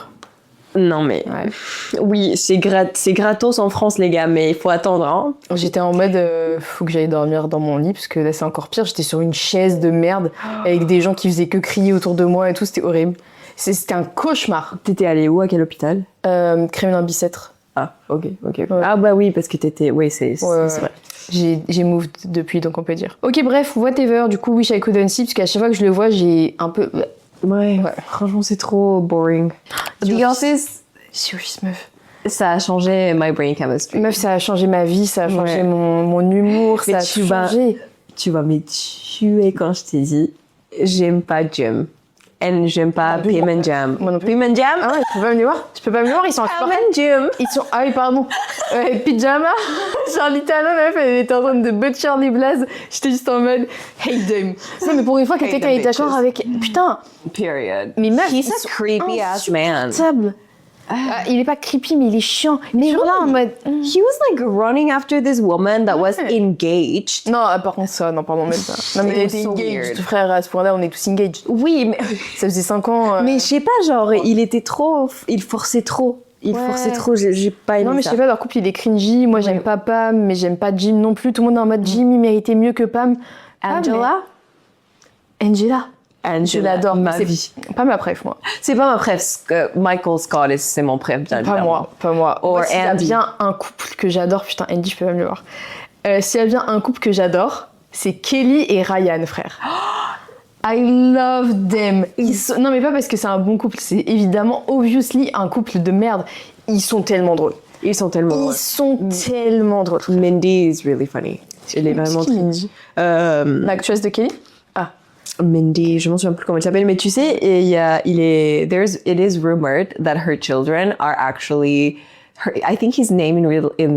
Non mais... Ouais. Oui, c'est gratos en France, les gars, mais il faut attendre, hein. J'étais en mode, faut que j'aille dormir dans mon lit, parce que là, c'est encore pire. J'étais sur une chaise de merde, avec des gens qui faisaient que crier autour de moi et tout. C'était horrible. C'était un cauchemar. T'étais allée où, à quel hôpital? Kremlin-Bicêtre. Ah, ok. Ouais. Ah bah oui, parce que t'étais... Oui, c'est Ouais. vrai. J'ai moved depuis, donc on peut dire. Ok, bref, whatever. Du coup, Wish I Could See, parce qu'à chaque fois que je le vois, j'ai un peu... Ouais, franchement, c'est trop boring. The Office, Serious, meuf. ça a changé my brain chemistry. Meuf, ça a changé ma vie, ça a changé mon humour, Mais ça a tu vas- changé. Tu vas me tuer quand je t'ai dit, j'aime pas Jim. Et j'aime pas Pim and Jam. Moi non plus. Pim and Jam? Ah ouais, tu peux pas venir voir? Tu peux pas venir voir, ils sont Pim insupportables. and Jim. Ils sont... Ah oui, pardon. Pyjama. Genre, littéralement, la meuf, elle était en train de butcher les blazes. J'étais juste en mode, hate them. Non, mais pour une fois, Hate quelqu'un them est à genre bitches. avec... Putain, Period. mais meuf, He's ils a sont creepy ass man. insupportables. Ah, il est pas creepy, mais il est chiant. Mais toujours là en mode... He was like running after this woman that was Ouais. engaged. Non, par contre, ça, non, pardon, même pas. Non, mais il It était was so engaged, weird. frère, à ce point-là, on est tous engaged. Oui, mais, Ça faisait 5 ans. mais je sais pas, genre, il était trop. Il forçait trop. Il Ouais. forçait trop, j'ai pas aimé Non, mais je ça. sais pas, leur couple, il est cringy. Moi, j'aime Ouais. pas Pam, mais j'aime pas Jim non plus. Tout le monde est en mode Jim, il méritait mieux que Pam. Angela? Angela. Angela, Je l'adore. ma C'est vie. pas ma préf, moi. C'est pas ma préf, Michael Scott, c'est mon préf, bien Pas moi, pas moi. Or Moi, s'il y a Andy. bien un couple que j'adore, putain, Andy, je peux même le voir. S'il y a bien un couple que j'adore, c'est Kelly et Ryan, frère. I love them. Non, mais pas parce que c'est un bon couple, c'est évidemment, obviously, un couple de merde. Ils sont tellement drôles. Ils sont tellement Ils drôles. sont tellement drôles. Mindy is really funny. Elle est vraiment C'est qui, très... Mindy L'actrice de Kelly? Ah. Mindy, je m'en souviens plus comment elle s'appelle, mais tu sais, it is rumored that her children are actually, I think his name in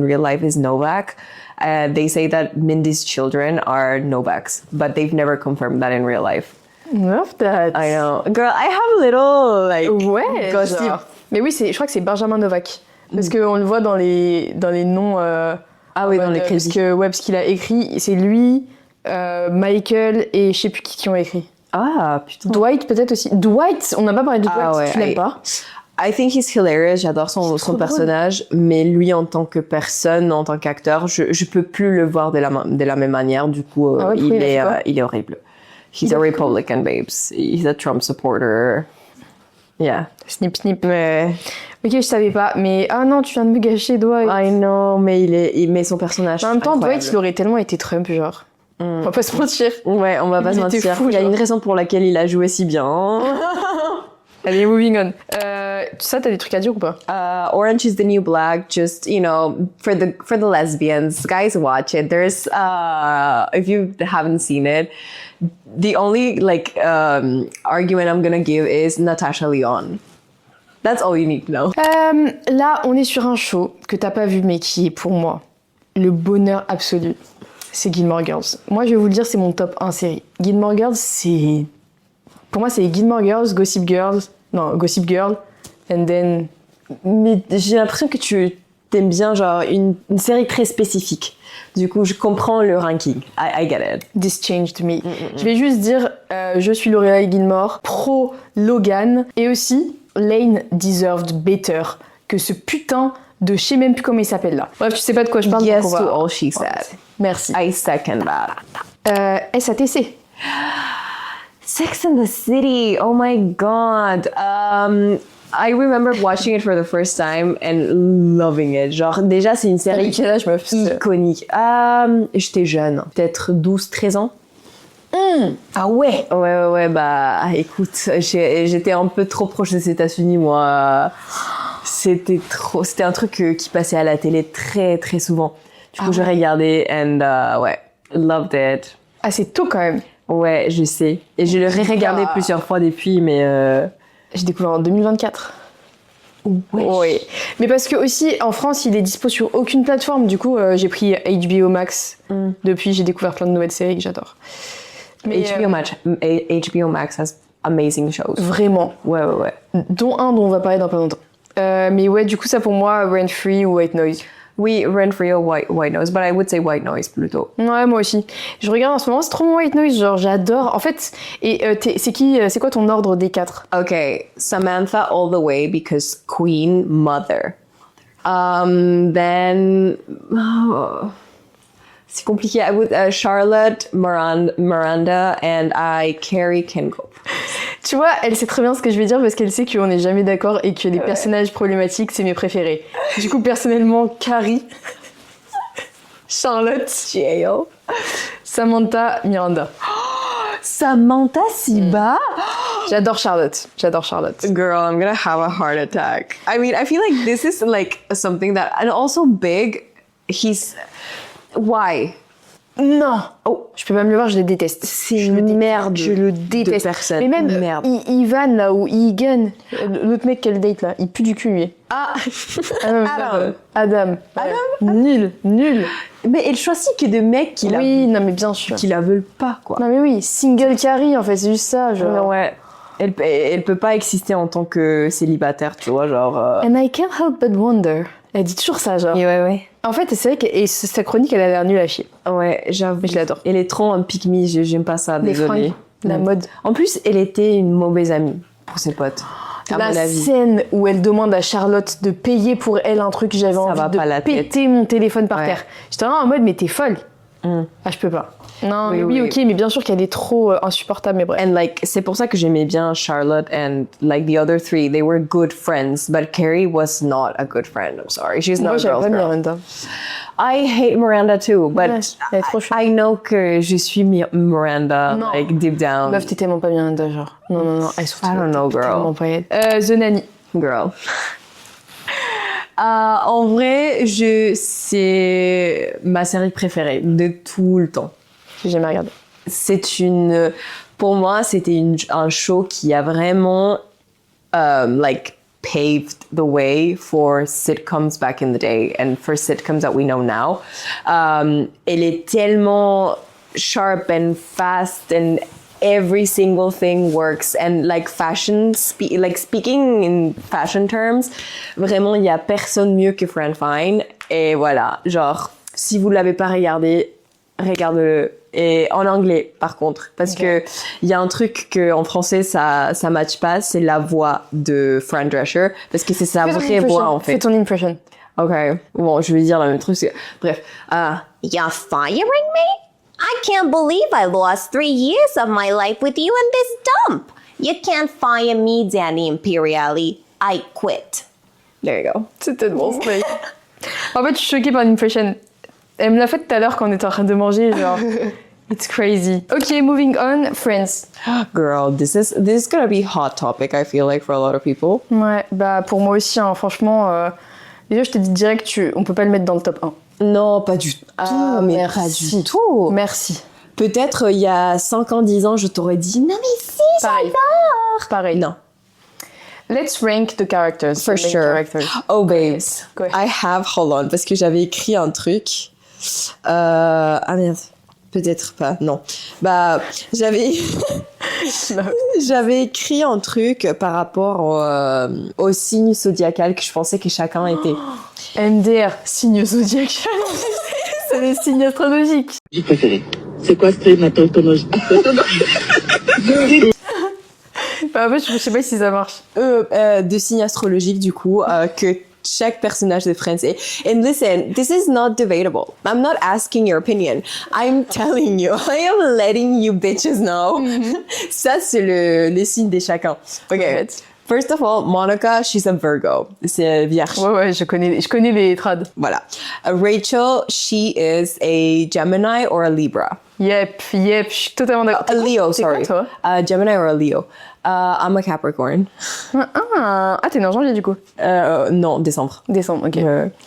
real life is Novak. They say that Mindy's children are Novaks, but they've never confirmed that in real life. Love that. I know. Girl, I have little, like, Ouais, gossip. genre. Mais oui, je crois que c'est Benjamin Novak. Parce qu'on le voit dans les noms. Ah oui, dans les crédits. Parce qu'il a écrit, c'est lui, Michael et je sais plus qui ont écrit. Ah, putain. Dwight peut-être aussi. Dwight, on n'a pas parlé de Dwight, ouais, tu l'aimes pas? I think he's hilarious, j'adore son personnage, mais lui en tant que personne, en tant qu'acteur, je peux plus le voir de la même manière, du coup, il est horrible. He's a Republican, babes. He's a Trump supporter. Yeah. Snip, snip. Mais... Ok, je savais pas, mais ah non, tu viens de me gâcher Dwight. I know, mais il met son personnage. En même temps, incroyable. Dwight, il aurait tellement été Trump, genre. On va pas se mentir. Ouais, on va pas se mentir. Fou, il y a une raison pour laquelle il a joué si bien. Allez, moving on. Ça, t'as des trucs à dire ou pas? Orange is the New Black. Just, you know, for the lesbians, guys, watch it. There's, if you haven't seen it, the only argument I'm gonna give is Natasha Lyonne. That's all you need to know. Là, on est sur un show que t'as pas vu, mais qui est pour moi le bonheur absolu. C'est Gilmore Girls. Moi, je vais vous le dire, c'est mon top 1 série. Gilmore Girls, c'est... Pour moi, c'est Gilmore Girls, Gossip Girl, and then... Mais j'ai l'impression que tu t'aimes bien genre une série très spécifique. Du coup, je comprends le ranking. I get it. This changed me. Je vais juste dire, je suis Lorelai Gilmore, pro Logan, et aussi, Lane deserved better que ce putain de je sais même plus comment il s'appelle là. Bref, tu sais pas de quoi je parle. Yes donc to all she said. Merci. I second that. SATC. Sex and the City. Oh my god. I remember watching it for the first time and loving it. Genre, déjà, c'est une série quel âge, meuf? iconique. J'étais jeune, peut-être 12-13 ans. Ah ouais. Ouais, bah écoute, j'étais un peu trop proche des États-Unis, moi. C'était un truc qui passait à la télé très très souvent. Du coup, je regardais and ouais, loved it. Ah, c'est tôt quand même. Ouais, je sais. Et je l'ai regardé plusieurs fois depuis, mais... J'ai découvert en 2024. Oui. Mais parce que aussi, en France, il est dispo sur aucune plateforme. Du coup, j'ai pris HBO Max. Depuis, j'ai découvert plein de nouvelles séries que j'adore. Mais HBO Max has amazing shows. Vraiment. Ouais. Dont un dont on va parler dans pas longtemps. Mais ouais, du coup, ça pour moi, Rent Free ou White Noise. Oui, Rent Free ou White Noise, but I would say White Noise plutôt. Ouais, moi aussi. Je regarde en ce moment, c'est trop mon White Noise, genre j'adore. En fait, et c'est quoi ton ordre des 4? Okay, Samantha all the way because Queen Mother. Then c'est compliqué. I would Charlotte, Miranda, and Carrie Kinco. Tu vois, elle sait très bien ce que je vais dire parce qu'elle sait qu'on n'est jamais d'accord et que les personnages problématiques, c'est mes préférés. Du coup, personnellement, Carrie, Charlotte, J.A.O. Samantha, Miranda. Samantha si bas? J'adore Charlotte. Girl, I'm gonna have a heart attack. I mean, I feel like this is like something that... And also Big, Why? Non. Oh, je peux pas me le voir, je le déteste. C'est une merde. Je le déteste. De personne. Mais même merde. Ivan là ou Egan, l'autre mec qu'elle date là, il pue du cul lui. Adam. Nul. Mais elle choisit que des mecs qui non mais bien sûr. Qui la veulent pas quoi. Non mais oui, single Carrie en fait, c'est juste ça genre. Ouais. Elle peut pas exister en tant que célibataire, tu vois, genre... And I can't help but wonder. Elle dit toujours ça, genre. Et ouais. En fait, c'est vrai que sa chronique, elle a l'air nulle à chier. Ouais, j'avoue. Mais je l'adore. Elle est trop un pick-me, j'aime pas ça, désolée. La mode. En plus, elle était une mauvaise amie pour ses potes. La scène où elle demande à Charlotte de payer pour elle un truc, j'avais envie de péter mon téléphone par terre. J'étais vraiment en mode, mais t'es folle. Ah, je peux pas. Non, oui, ok, mais bien sûr qu'il y a des trop insupportables, mais bref. And like, c'est pour ça que j'aimais bien Charlotte and like the other three, they were good friends, but Carrie was not a good friend. I'm sorry, she's not a girl's girl. Miranda. I hate Miranda too, but elle est trop chouette. I know que je suis Miranda, like deep down. Meuf, t'es tellement pas Miranda, genre. Non, elles sont I don't know, girl. The Nanny. Girl. En vrai, c'est ma série préférée de tout le temps. J'ai jamais regardé. C'est une Pour moi, c'était un show qui a vraiment like paved the way for sitcoms back in the day and for sitcoms that we know now. Elle est tellement sharp and fast and every single thing works and like speaking in fashion terms, vraiment il y a personne mieux que Fran Fine et voilà, genre si vous l'avez pas regardé, regardez-le et en anglais par contre parce que il y a un truc que en français ça matche pas, c'est la voix de Fran Drescher parce que c'est sa vraie voix en fait. Fais ton impression. Ok, bon je vais dire la même truc. Bref, You're firing me? I can't believe I lost 3 years of my life with you in this dump. You can't fire me, Danny Imperiali. I quit. there you go. C'est tellement straight. En fait, je suis choquée par l'impression. Elle me l'a fait tout à l'heure quand on était en train de manger, genre. It's crazy. Ok, moving on. Friends. Girl, this is gonna be hot topic. I feel like for a lot of people. Ouais, bah pour moi aussi, hein, franchement. Déjà, je te dis direct, on peut pas le mettre dans le top 1. Non, pas du tout. Mais pas merci. du tout. Merci. Peut-être il y a 5 ans, 10 ans, je t'aurais dit non mais si, Pareil. j'adore. Pareil. Non. Let's rank the characters. For the main sure. characters. Oh babes, Go ahead. I have, hold on, parce que j'avais écrit un truc. Ah merde, peut-être pas, non. Bah, j'avais écrit un truc par rapport au signe zodiacal que je pensais que chacun était. MDR, signe zodiac. C'est les signes astrologiques. J'ai préféré. C'est quoi stématologie? Bah, en fait, je sais pas si ça marche. De signes astrologiques du coup que chaque personnage de Friends est. And listen, this is not debatable. I'm not asking your opinion. I'm telling you. I am letting you bitches know. Ça, c'est les signes de chacun. Ok. Right. First of all, Monica, she's a Virgo. C'est vierge. Ouais, je connais les trades. Voilà. Rachel, she is a Gemini or a Libra. Yep, je suis totalement d'accord. A Leo, T'es sorry. quoi, toi? Gemini or a Leo. I'm a Capricorn. T'es né en janvier du coup. Non, décembre. Décembre, ok.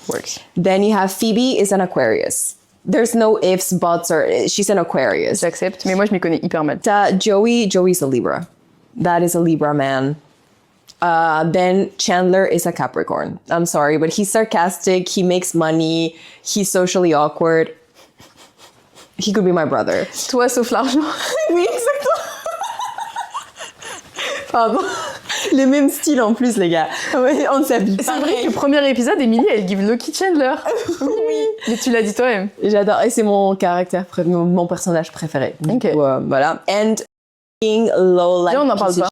Works. Then you have Phoebe is an Aquarius. There's no ifs, buts, or she's an Aquarius. J'accepte, mais moi je m'y connais hyper mal. T'as Joey's a Libra. That is a Libra man. Then Chandler is a Capricorn. I'm sorry, but he's sarcastic, he makes money, he's socially awkward. He could be my brother. Toi, sauf l'argent. Oui, exactement. Pardon. Le même style en plus, les gars. Ouais, on s'habille C'est vrai pareil. que le premier épisode, Emily, elle give Lucky Chandler. Oui. Mais tu l'as dit toi-même. J'adore. Et c'est mon mon personnage préféré. Du Ok. coup, voilà. And King Lola. Viens, on n'en parle pas.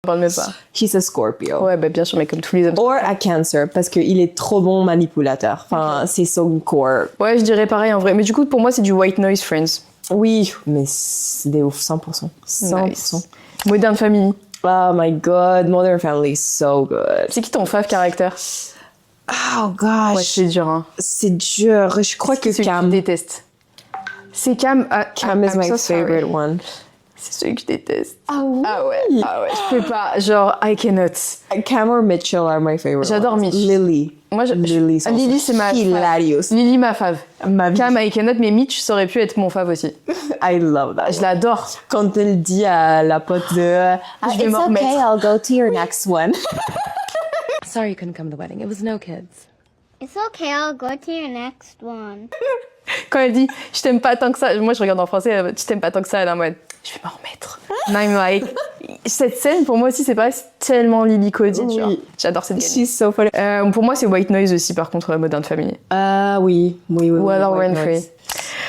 On parle même pas. He's a Scorpio. Ouais, bah bien sûr, mais comme tous les hommes. Or a Cancer, parce qu'il est trop bon manipulateur. Enfin, c'est son core. Ouais, je dirais pareil en vrai. Mais du coup, pour moi, c'est du White Noise Friends. Oui, mais c'est des ouf, 100%. 100%. Nice. Modern Family. Oh my god, Modern Family is so good. C'est qui ton fave caractère? Oh gosh. Ouais, c'est dur, hein. C'est dur. Je crois que C'est celui que Cam. je déteste. C'est Cam. Cam is I'm my so sorry. favorite one. C'est celui que je déteste. Ah oui. Ah ouais, je peux pas. Genre, I cannot. Cam or Mitchell are my favorite. J'adore ones. Mitch. Lily. Moi, Lily, Lily, c'est ma hilarious. fave. Lily, ma fave. Ma vie. Cam, I cannot, mais Mitch, ça aurait pu être mon fave aussi. I love that. Je l'adore. Quand elle dit à la pote de Je vais It's m'en okay, remettre. I'll go to your next one. Sorry you couldn't come to the wedding. It was no kids. It's okay, I'll go to your next one. Quand elle dit je t'aime pas tant que ça, moi je regarde en français, elle, je t'aime pas tant que ça, elle est en mode je vais m'en remettre. And I'm like, cette scène pour moi aussi c'est pareil, c'est tellement Lily Cody, tu Oui. vois. J'adore cette gamine. She's so funny. Pour moi c'est White Noise aussi par contre Modern Family. Oui. Ou alors White Renfrey. Noise.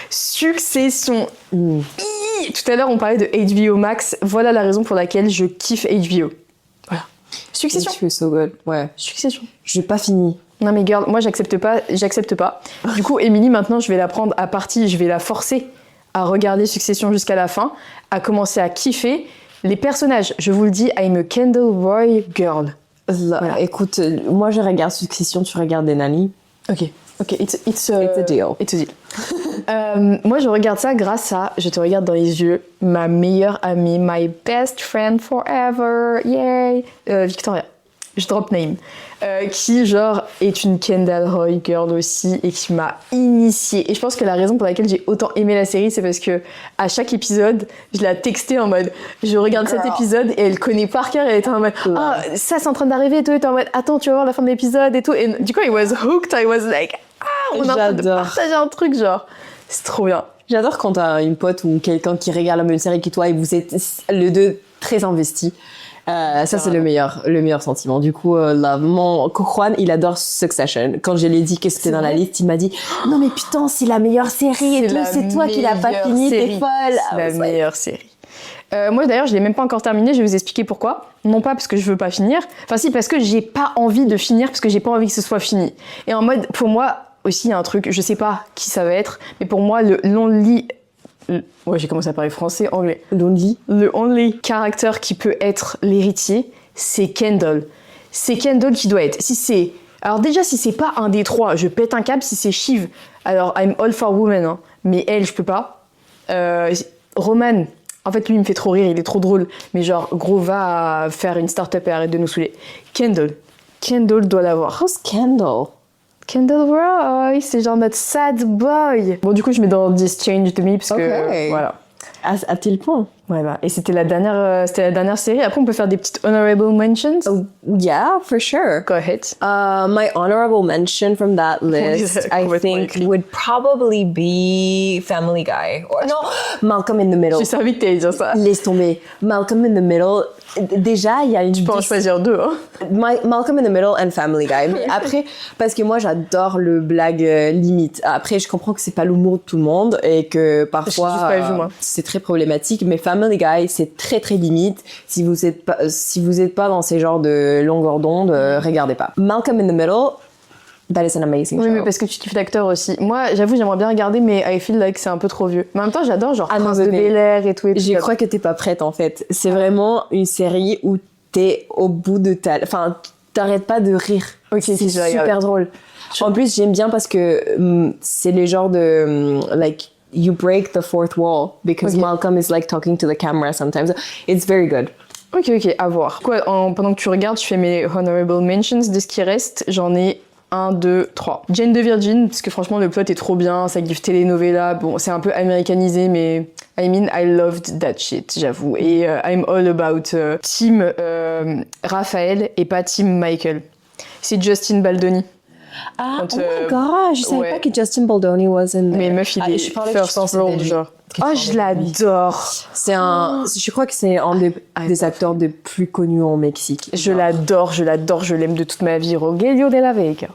Succession. Tout à l'heure on parlait de HBO Max, voilà la raison pour laquelle je kiffe HBO. Voilà. Succession. She was so good. Ouais. Succession. J'ai pas fini. Non mais girl, moi j'accepte pas. Du coup, Emily, maintenant, je vais la prendre à partie, je vais la forcer à regarder Succession jusqu'à la fin, à commencer à kiffer. Les personnages, je vous le dis, I'm a Kendall Roy girl. Voilà. Écoute, moi je regarde Succession, tu regardes des nannies. Ok, it's a deal. It's a deal. Moi je regarde ça grâce à, je te regarde dans les yeux, ma meilleure amie, my best friend forever, yay, Victoria. je drop name, qui genre est une Kendall Roy girl aussi et qui m'a initiée. Et je pense que la raison pour laquelle j'ai autant aimé la série, c'est parce que à chaque épisode, je l'ai texté en mode je regarde cet épisode et elle connaît par cœur et elle était en mode ah ça c'est en train d'arriver et tout, et t'es en mode attends tu vas voir la fin de l'épisode et tout. Et du coup I was hooked, I was like ah on est en train de partager un truc genre c'est trop bien. J'adore quand t'as une pote ou quelqu'un qui regarde la même série que toi et vous êtes les deux très investis. Ça, c'est le meilleur sentiment. Du coup, là, mon Juan, il adore Succession. Quand je lui ai dit que c'était dans la liste, il m'a dit non, mais putain, c'est la meilleure série et tout, c'est toi qui l'as pas fini, t'es folle. C'est la meilleure série. Moi, d'ailleurs, je l'ai même pas encore terminé, je vais vous expliquer pourquoi. Non pas parce que je veux pas finir, enfin, si, parce que j'ai pas envie de finir, parce que j'ai pas envie que ce soit fini. Et en mode, pour moi, aussi, il y a un truc, je sais pas qui ça va être, mais pour moi, ouais, j'ai commencé à parler français, anglais. Le only character qui peut être l'héritier, c'est Kendall. C'est Kendall qui doit être. Alors déjà, si c'est pas un des trois, je pète un câble. Si c'est Shiv, alors I'm all for woman, hein. Mais elle, je peux pas. Roman, en fait, lui, il me fait trop rire, il est trop drôle. Mais genre, gros, va faire une start-up et arrête de nous saouler. Kendall doit l'avoir. Who's Kendall? Kendall Roy, c'est genre notre sad boy. Bon, du coup, je mets dans This Change to Me parce que voilà. À tel point. Voilà. Et c'était la dernière série. Après, on peut faire des petites honorable mentions. Oh, yeah, for sure. Go ahead. My honorable mention from that list, I think, would probably be Family Guy. Or, no, Malcolm in the Middle. J'ai savais que t'allais dire ça. Laisse tomber. Malcolm in the Middle. Déjà, il y a une... Tu peux en choisir deux, hein. Malcolm in the Middle and Family Guy. Mais après, parce que moi, j'adore le blague limite. Après, je comprends que c'est pas l'humour de tout le monde et que parfois, c'est très problématique. Mais Family Guy, c'est très, très limite. Si vous êtes pas dans ces genres de longueur d'onde, regardez pas. Malcolm in the Middle, that is an amazing show. Oui, mais parce que tu kiffes l'acteur aussi. Moi, j'avoue, j'aimerais bien regarder, mais I feel like c'est un peu trop vieux. Mais en même temps, j'adore genre Prince de Bel-Air et tout. Je crois que t'es pas prête, en fait. C'est vraiment une série où t'es au bout de Enfin, t'arrêtes pas de rire. Ok, c'est super drôle. En plus, j'aime bien parce que c'est les genres de... like, you break the fourth wall because Malcolm is like talking to the camera sometimes. It's very good. Ok, à voir. Quoi, pendant que tu regardes, je fais mes honorable mentions de ce qui reste. J'en ai 1, 2, 3. Jane the Virgin, parce que franchement, le plot est trop bien. Ça give telenovela. Bon, c'est un peu américanisé, mais I mean, I loved that shit, j'avoue. Et I'm all about team Raphaël et pas team Michael. C'est Justin Baldoni. Ah, oh my god, je savais pas que Justin Baldoni was in there. Mais meuf, il est first role, genre. Oh, je l'adore. Je crois que c'est un des acteurs des plus connus en Mexique. Je l'adore, je l'aime de toute ma vie. Rogelio de la Vega.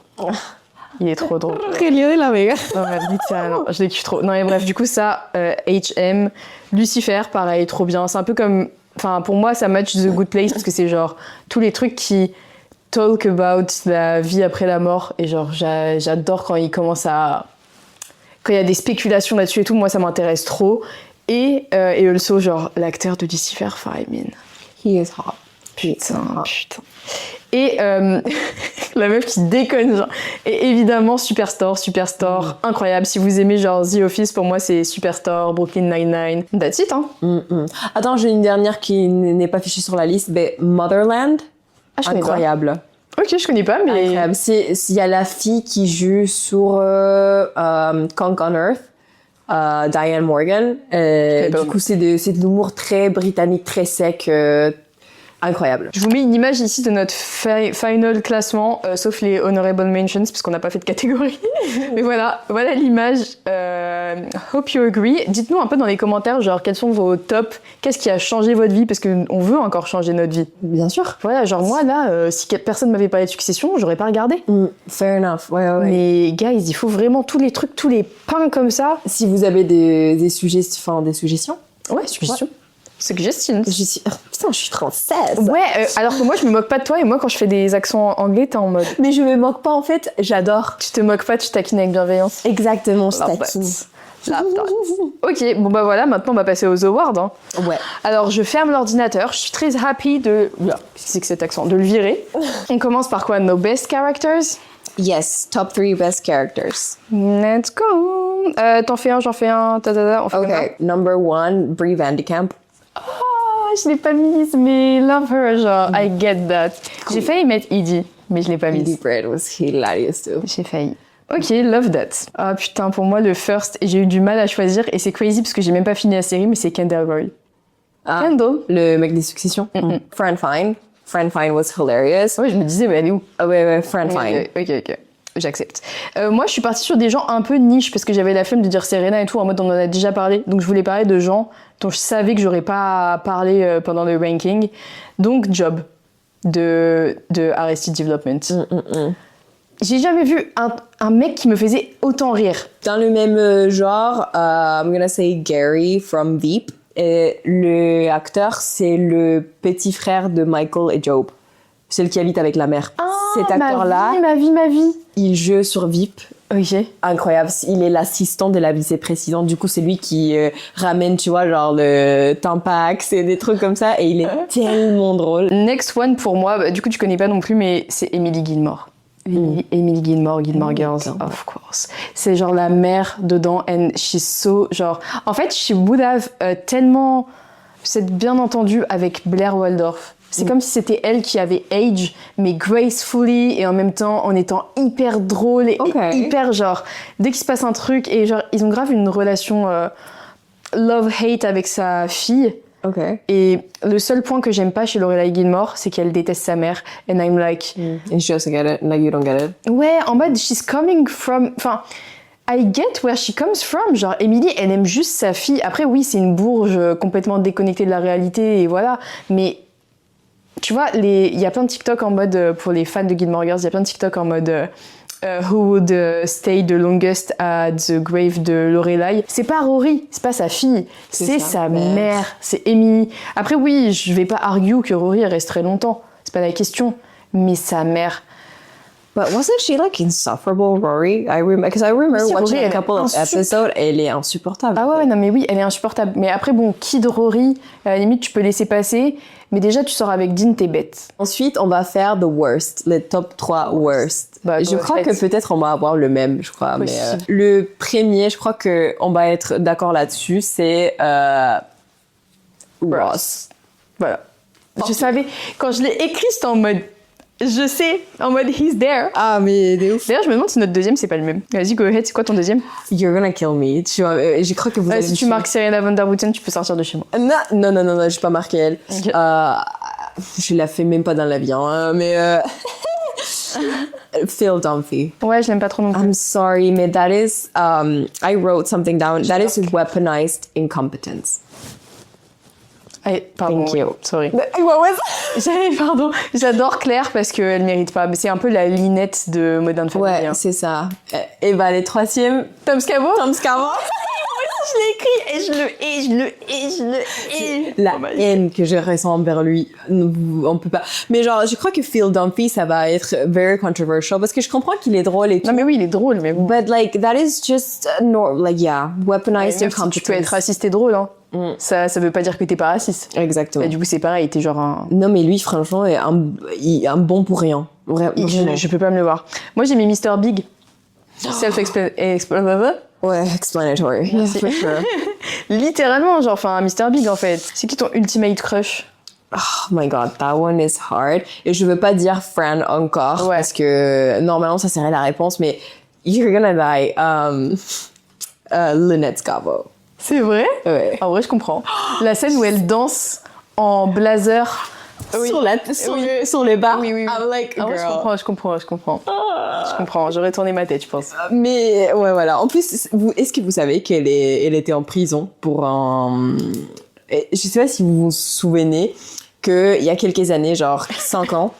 Il est trop drôle. Rogelio de la Vega. Non, je les kiffe trop. Non, mais bref, du coup, ça, HM, Lucifer, pareil, trop bien. C'est un peu comme, enfin, pour moi, ça match The Good Place parce que c'est genre tous les trucs qui talk about la vie après la mort. Et genre, j'adore quand il commence à... Quand il y a des spéculations là-dessus et tout, moi, ça m'intéresse trop. Et also, genre, l'acteur de Lucifer, enfin, I mean... He is hot. Putain. Et la meuf qui déconne, genre. Et évidemment, Superstore, incroyable. Si vous aimez, genre, The Office, pour moi, c'est Superstore, Brooklyn Nine-Nine. That's it, hein. Attends, j'ai une dernière qui n'est pas fichée sur la liste. Mais Motherland, incroyable. Ok, je connais pas, mais... Incroyable. Il y a la fille qui joue sur Conk on Earth, Diane Morgan. Du coup, c'est de l'humour très britannique, très sec, incroyable. Je vous mets une image ici de notre final classement, sauf les honorable mentions, parce qu'on n'a pas fait de catégorie. Mais voilà l'image. Hope you agree. Dites-nous un peu dans les commentaires, genre, quels sont vos tops, qu'est-ce qui a changé votre vie, parce qu'on veut encore changer notre vie. Bien sûr. Voilà, genre moi, là, si personne m'avait parlé de Succession, j'aurais pas regardé. Fair enough, ouais. Mais, guys, il faut vraiment tous les trucs, tous les pains comme ça. Si vous avez des suggestions. Ouais, suggestions. Suggestions. Putain, je suis française. Ouais, alors que moi, je me moque pas de toi, et moi, quand je fais des accents anglais, t'es en mode... Mais je me moque pas, en fait, j'adore. Tu te moques pas, tu taquines avec bienveillance. Exactement, je taquine. Ok, bon bah voilà, maintenant on va passer aux awards. Hein. Ouais. Alors je ferme l'ordinateur, je suis très happy de... Oula, qu'est-ce que c'est que cet accent? De le virer. On commence par quoi? Nos best characters? Yes, top 3 best characters. Let's go. T'en fais un, j'en fais un, on fait Okay, number 1, Brie Vandekamp. je l'ai pas mise, mais love her, genre, I get that. J'ai failli mettre Edie, mais je l'ai pas mise. Edie Bread was hilarious too. J'ai failli. Ok, love that. Ah putain, pour moi, le first, j'ai eu du mal à choisir, et c'est crazy parce que j'ai même pas fini la série, mais c'est Kendall Roy. Kendall. Le mec des successions. Fran Fine. Fran Fine was hilarious. Ouais, je me disais, mais elle est où? Ah ouais, Fran Fine. Ok. J'accepte. Moi, je suis partie sur des gens un peu niche parce que j'avais la flemme de dire Serena et tout, en mode on en a déjà parlé. Donc, je voulais parler de gens dont je savais que j'aurais pas parlé pendant le ranking. Donc, Job de Arrested Development. J'ai jamais vu un mec qui me faisait autant rire. Dans le même genre, I'm gonna say Gary from Veep. Et le acteur, c'est le petit frère de Michael et Job. Celui qui habite avec la mère. Cet acteur-là, Ma vie. il joue sur Veep. Ok. Incroyable. Il est l'assistant de la vice-présidente. Du coup, c'est lui qui ramène, tu vois, genre le Tampax et des trucs comme ça. Et il est tellement drôle. Next one pour moi, bah, du coup, tu connais pas non plus, mais c'est Emily Gilmore. Emily Gilmore, Gilmore Girls, of course. C'est genre la mère dedans, and she's so, genre... En fait, she would have tellement... C'est bien entendu avec Blair Waldorf. C'est comme si c'était elle qui avait age, mais gracefully, et en même temps en étant hyper drôle et hyper genre... Dès qu'il se passe un truc, et genre, ils ont grave une relation love-hate avec sa fille. Ok. Et le seul point que j'aime pas chez Lorelai Gilmore, c'est qu'elle déteste sa mère. And I'm like... And she doesn't get it. Like, you don't get it. Ouais, en mode, she's coming from... Enfin, I get where she comes from. Genre, Emily, elle aime juste sa fille. Après, oui, c'est une bourge complètement déconnectée de la réalité, et voilà. Mais, tu vois, il y a plein de TikTok en mode... Pour les fans de Gilmore Girls, il y a plein de TikTok en mode... Who would stay the longest at the grave de Lorelai. C'est pas Rory, c'est pas sa fille, c'est sa mère, c'est Emily. Après oui, je vais pas argue que Rory reste très longtemps, c'est pas la question, mais sa mère. But wasn't she like insufferable, Rory? Because I remember Si, watching Rory, a couple of episodes. Elle est insupportable. Ah ouais, non mais oui, elle est insupportable. Mais après bon, Kid Rory, à la limite tu peux laisser passer, mais déjà tu sors avec Dean, t'es bête. Ensuite, on va faire the worst, les top 3 worst. Bah, je crois que peut-être on va avoir le même, je crois. Mais, Possible. le premier, je crois qu'on va être d'accord là-dessus, c'est Ross. Voilà. Je savais, quand je l'ai écrit, c'était en mode... Je sais, en mode he's there. Ah, mais de ouf. D'ailleurs, je me demande si notre deuxième, c'est pas le même. Vas-y, go ahead, c'est quoi ton deuxième? You're gonna kill me. Je crois que vous allez Si me tu marques Serena Van Der Woodsen, tu peux sortir de chez moi. Non, j'ai pas marqué elle. Ok. Je la fais même pas dans l'avion, hein, mais... Phil Dunphy. Ouais, je l'aime pas trop non plus. I'm sorry, mais that is... I wrote something down. That is weaponized incompetence. Pardon. Thank you. Sorry. What was Pardon. J'adore Claire parce qu'elle mérite pas. Mais c'est un peu la Linette de Modern Family. Ouais, hein. c'est ça. Et bah, les troisièmes... Tom Scavo. Tom Scavo. Je l'ai écrit et je le hais. La haine que je ressens envers lui, on peut pas. Mais genre, je crois que Phil Dunphy, ça va être very controversial parce que je comprends qu'il est drôle et tout. Non mais oui, il est drôle, mais bon. But like, that is just, weaponized Même si incompetence. tu peux être raciste et drôle, hein. Ça veut pas dire que t'es pas raciste. Exactement. Et du coup, c'est pareil, t'es genre un... Non, mais lui, franchement, est un bon pour rien. Vraiment. Je peux pas me le voir. Moi, j'ai mis Mr. Big. Explanatory. Yeah, for sure. Littéralement, genre, enfin, Mr. Big, en fait. C'est qui ton ultimate crush? Oh my god, that one is hard. Et je veux pas dire Fran encore, Ouais. parce que normalement, ça serait la réponse, mais you're gonna die. Lynette Scavo. C'est vrai? Ouais. En vrai, je comprends. La scène où elle danse en blazer. Oui. Sur les bars. Oui. I'm like, Ah ouais, girl. je comprends. J'aurais tourné ma tête, je pense. Mais ouais, voilà. En plus, est-ce que vous savez qu'elle était en prison pour un... Je sais pas si vous vous souvenez qu'il y a quelques années, genre 5 ans,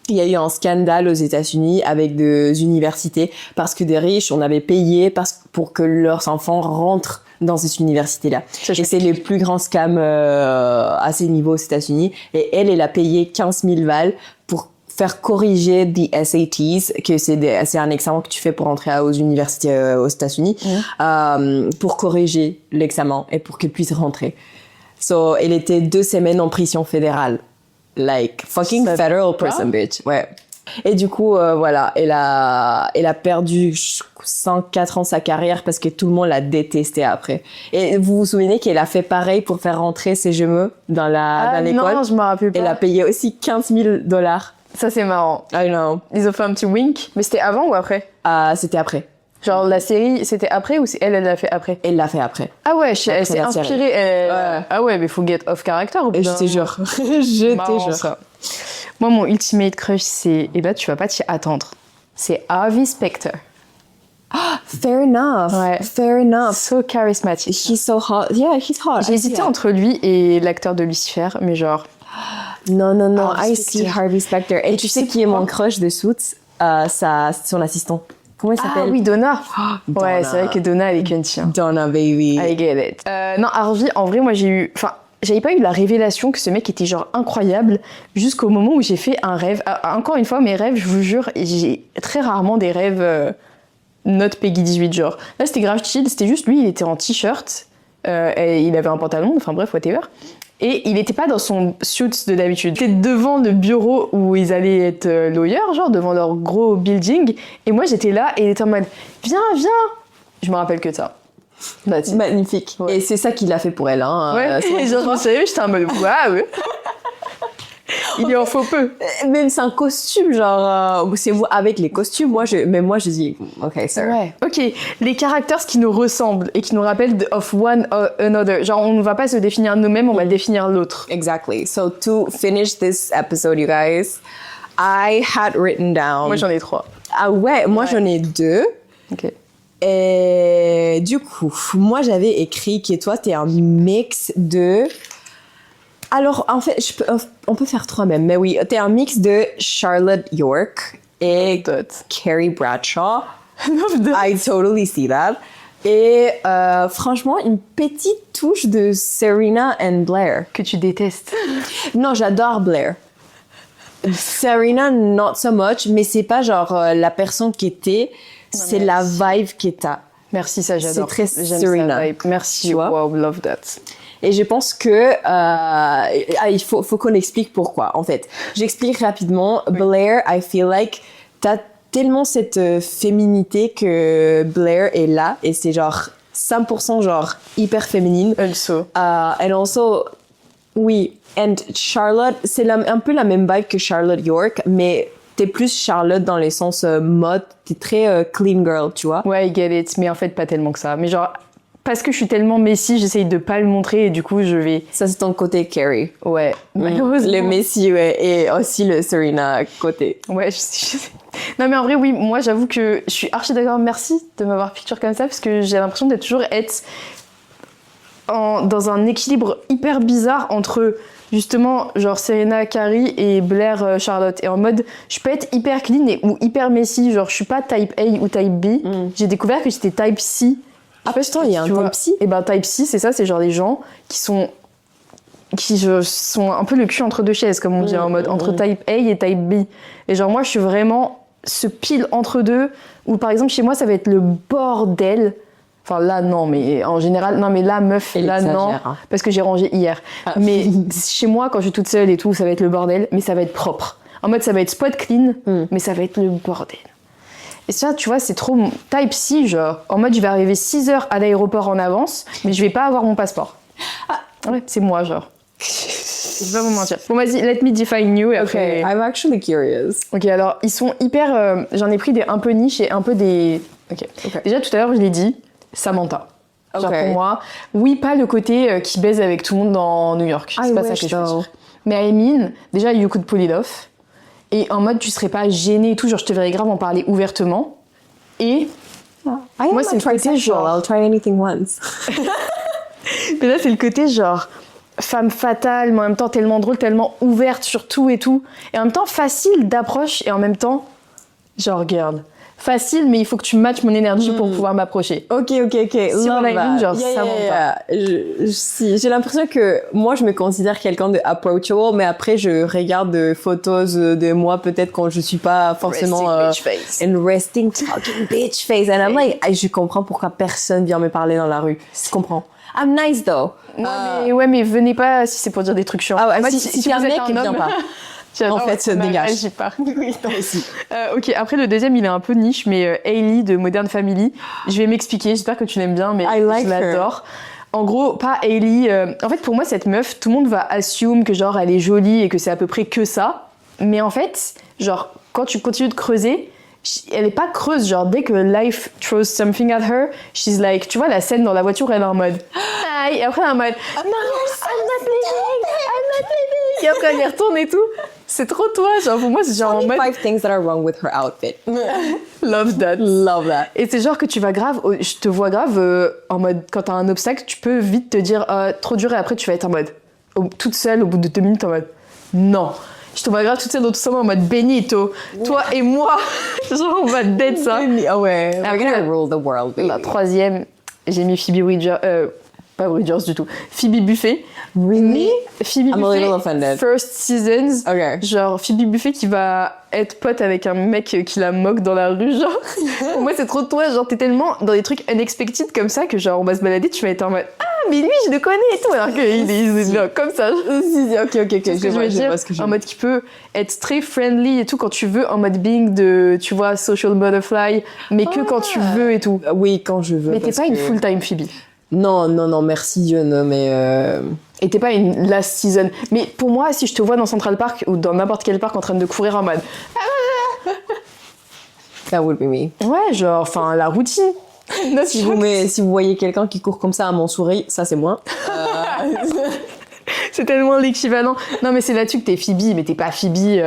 il y a eu un scandale aux États-Unis avec des universités parce que des riches, on avait payé pour que leurs enfants rentrent dans cette université-là. Et c'est le plus grand scam à ces niveaux aux États-Unis. Et elle a payé 15 000 balles pour faire corriger des SATs, que c'est un examen que tu fais pour entrer aux universités aux États-Unis, pour corriger l'examen et pour qu'elle puisse rentrer. So, elle était 2 semaines en prison fédérale. Like, fucking federal prison, bitch. Ouais. Et du coup, voilà, elle a perdu 104 ans sa carrière parce que tout le monde l'a détestée après. Et vous vous souvenez qu'elle a fait pareil pour faire rentrer ses jumeaux dans l'école? Non, je me rappelle pas. Elle a payé aussi $15 000. Ça, c'est marrant. I know. Ils ont fait un petit wink. Mais c'était avant ou après? C'était après. Genre, la série, c'était après ou c'est elle l'a fait après? Elle l'a fait après. Ah ouais, Après elle s'est la série. inspirée. Ouais. Ah ouais, mais faut get off character au bout Et je d'un te jure. Je Marrant, te jure. ça. Moi, mon ultimate crush, c'est... Et là, tu vas pas t'y attendre. C'est Harvey Specter. Fair enough. Ouais. Fair enough. So charismatic. He's so hot. Yeah, he's hot. J'ai hésité entre lui et l'acteur de Lucifer, mais genre... Non, Harvey I Specter. see Harvey Specter. Et tu sais qui est mon crush de Suits? Son assistant. Comment il Ah s'appelle? oui, Donna. Donna. Ouais, c'est vrai que Donna, elle est cunty. Hein. Donna, baby. I get it. Non, Harvey, en vrai, moi, j'avais pas eu la révélation que ce mec était genre incroyable jusqu'au moment où j'ai fait un rêve. Encore une fois, mes rêves, je vous jure, j'ai très rarement des rêves not Peggy 18 genre. Là, c'était grave chill, c'était juste lui, il était en t-shirt, et il avait un pantalon, enfin bref, whatever. Et il était pas dans son suit de d'habitude. Il était devant le bureau où ils allaient être lawyers, genre devant leur gros building. Et moi, j'étais là et il était en mode « Viens, viens !» Je me rappelle que de ça. That's it. Magnifique. Ouais. Et c'est ça qu'il a fait pour elle. Hein, Ouais, et genre, je me savais, j'étais en mode waouh! Il est en faux peu. Même c'est un costume, genre, c'est vous avec les costumes. Moi, je dis, ok, sir. Ouais. Ok, les caractères qui nous ressemblent et qui nous rappellent of one or another. Genre, on ne va pas se définir nous-mêmes, on va définir l'autre. Exactly. So to finish this episode, you guys, I had written down. Moi, j'en ai 3. Ah ouais, moi j'en ai 2. Ok. Et du coup, moi j'avais écrit que toi t'es un mix de. Alors en fait, on peut faire 3 même, mais oui, t'es un mix de Charlotte York et Carrie Bradshaw. I totally see that. Et franchement, une petite touche de Serena and Blair. Que tu détestes. Non, j'adore Blair. Serena, not so much, mais c'est pas genre la personne qui était, c'est la vibe qui est à. Merci, ça j'adore. C'est très J'aime Serena. sa vibe. Merci, Tu vois? wow, love that. Et je pense que il faut qu'on explique pourquoi. En fait, j'explique rapidement. Oui. Blair, I feel like t'as tellement cette féminité que Blair est là et c'est genre 100% genre hyper féminine. Also. And also, oui. And Charlotte, c'est un peu la même vibe que Charlotte York, mais t'es plus Charlotte dans le sens mode. T'es très clean girl, tu vois. Ouais, I get it. Mais en fait, pas tellement que ça. Mais genre, parce que je suis tellement Messi, j'essaye de pas le montrer et du coup, je vais... Ça, c'est ton côté Carrie. Ouais. Malheureusement. Le Messi, ouais. Et aussi le Serena côté. Ouais, je sais. Non, mais en vrai, oui, moi, j'avoue que je suis archi d'accord. Merci de m'avoir picture comme ça parce que j'ai l'impression d'être toujours dans un équilibre hyper bizarre entre... Justement, genre Serena, Carrie et Blair, Charlotte. Et en mode, je peux être hyper clean ou hyper messy. Genre, je suis pas type A ou type B. J'ai découvert que j'étais type C. Ah, putain, il y a un type C. Et ben, type C, c'est ça, c'est genre des gens qui sont un peu le cul entre deux chaises, comme on dit, en mode entre type A et type B. Et genre, moi, je suis vraiment ce pile entre deux, où par exemple, chez moi, ça va être le bordel. Enfin là non, mais en général, non mais là meuf, elle là exagère, non, hein. parce que j'ai rangé hier. Ah. Mais chez moi, quand je suis toute seule et tout, ça va être le bordel, mais ça va être propre. En mode ça va être spot clean, mais ça va être le bordel. Et ça, tu vois, c'est trop type C, genre, en mode je vais arriver 6 heures à l'aéroport en avance, mais je vais pas avoir mon passeport. Ah ouais, c'est moi, genre. Je vais pas vous mentir. Bon, vas-y, let me define you. Et après... I'm actually curious. Ok, alors, ils sont hyper... j'en ai pris des un peu niches et un peu des... Ok. Déjà, tout à l'heure, je l'ai dit, Samantha. Genre pour moi, oui, pas le côté qui baise avec tout le monde dans New York. C'est pas ça que je veux dire. Mais I mean, déjà, you could pull it off. Et en mode, tu serais pas gênée et tout, genre, je te verrais grave en parler ouvertement. Et moi, c'est le côté genre... I'll try anything once. Mais là, c'est le côté genre femme fatale, mais en même temps tellement drôle, tellement ouverte sur tout et tout. Et en même temps facile d'approche et en même temps, genre, girl. Facile, mais il faut que tu matches mon énergie pour pouvoir m'approcher. Ok. Si on a une, genre, ça Si, j'ai l'impression que moi, je me considère quelqu'un de approachable, mais après, je regarde des photos de moi, peut-être quand je suis pas forcément... resting talking bitch face. And I'm like, je comprends pourquoi personne vient me parler dans la rue. Je comprends. I'm nice, though. Ouais, mais venez pas si c'est pour dire des trucs chiants. Ah ouais, moi, si t'es un vous êtes mec, viens pas. J'adore, En fait, on a dégage. réagi par. Oui, non, mais si. Ok, après le deuxième, il est un peu niche, mais Hailey de Modern Family. Je vais m'expliquer, j'espère que tu l'aimes bien, mais I like je l'adore. En gros, pas Hailey. En fait, pour moi, cette meuf, tout le monde va assume que genre elle est jolie et que c'est à peu près que ça. Mais en fait, genre, quand tu continues de creuser, elle est pas creuse. Genre, dès que life throws something at her, she's like, tu vois, la scène dans la voiture, elle est en mode hi, et après elle est en mode no, I'm not leaving, I'm not leaving. Et après elle y retourne et tout. C'est trop toi. Genre, pour moi, c'est genre en mode 5 things that are wrong with her outfit. love that. Love that. Et c'est genre que tu vas grave, je te vois grave en mode, quand t'as un obstacle, tu peux vite te dire trop dur et après tu vas être en mode, toute seule au bout de 2 minutes en mode, non. Je te vois grave toute seule dans tout ça en mode Benito, toi et moi. Genre on va dead ça. Ah ouais. We're gonna rule the world. Baby. La troisième, j'ai mis Phoebe Bridgers, pas Bridgers du tout, Phoebe Buffet. Really? Phoebe I'm a little Buffet, offended. First Seasons. Ok. Genre Phoebe Buffet qui va être pote avec un mec qui la moque dans la rue, genre. Pour moi c'est trop toi, genre t'es tellement dans des trucs unexpected comme ça que genre on va se balader, tu vas être en mode ah mais lui je le connais et tout, alors qu'il est bien comme ça. Ok. C'est ce que je veux dire, en mode qui peut être très friendly et tout quand tu veux, en mode being de, tu vois, social butterfly, mais que quand tu veux et tout. Oui, quand je veux. Mais t'es parce pas une que- full-time Phoebe. Non, merci Dieu, non, mais... Et t'es pas une last season. Mais pour moi, si je te vois dans Central Park ou dans n'importe quel parc en train de courir en mode That would be me. ouais, genre, enfin, la routine. Si vous voyez quelqu'un qui court comme ça à mon souris, ça c'est moi. C'est tellement l'équivalent. Non, mais c'est là-dessus que t'es Phoebe, mais t'es pas Phoebe.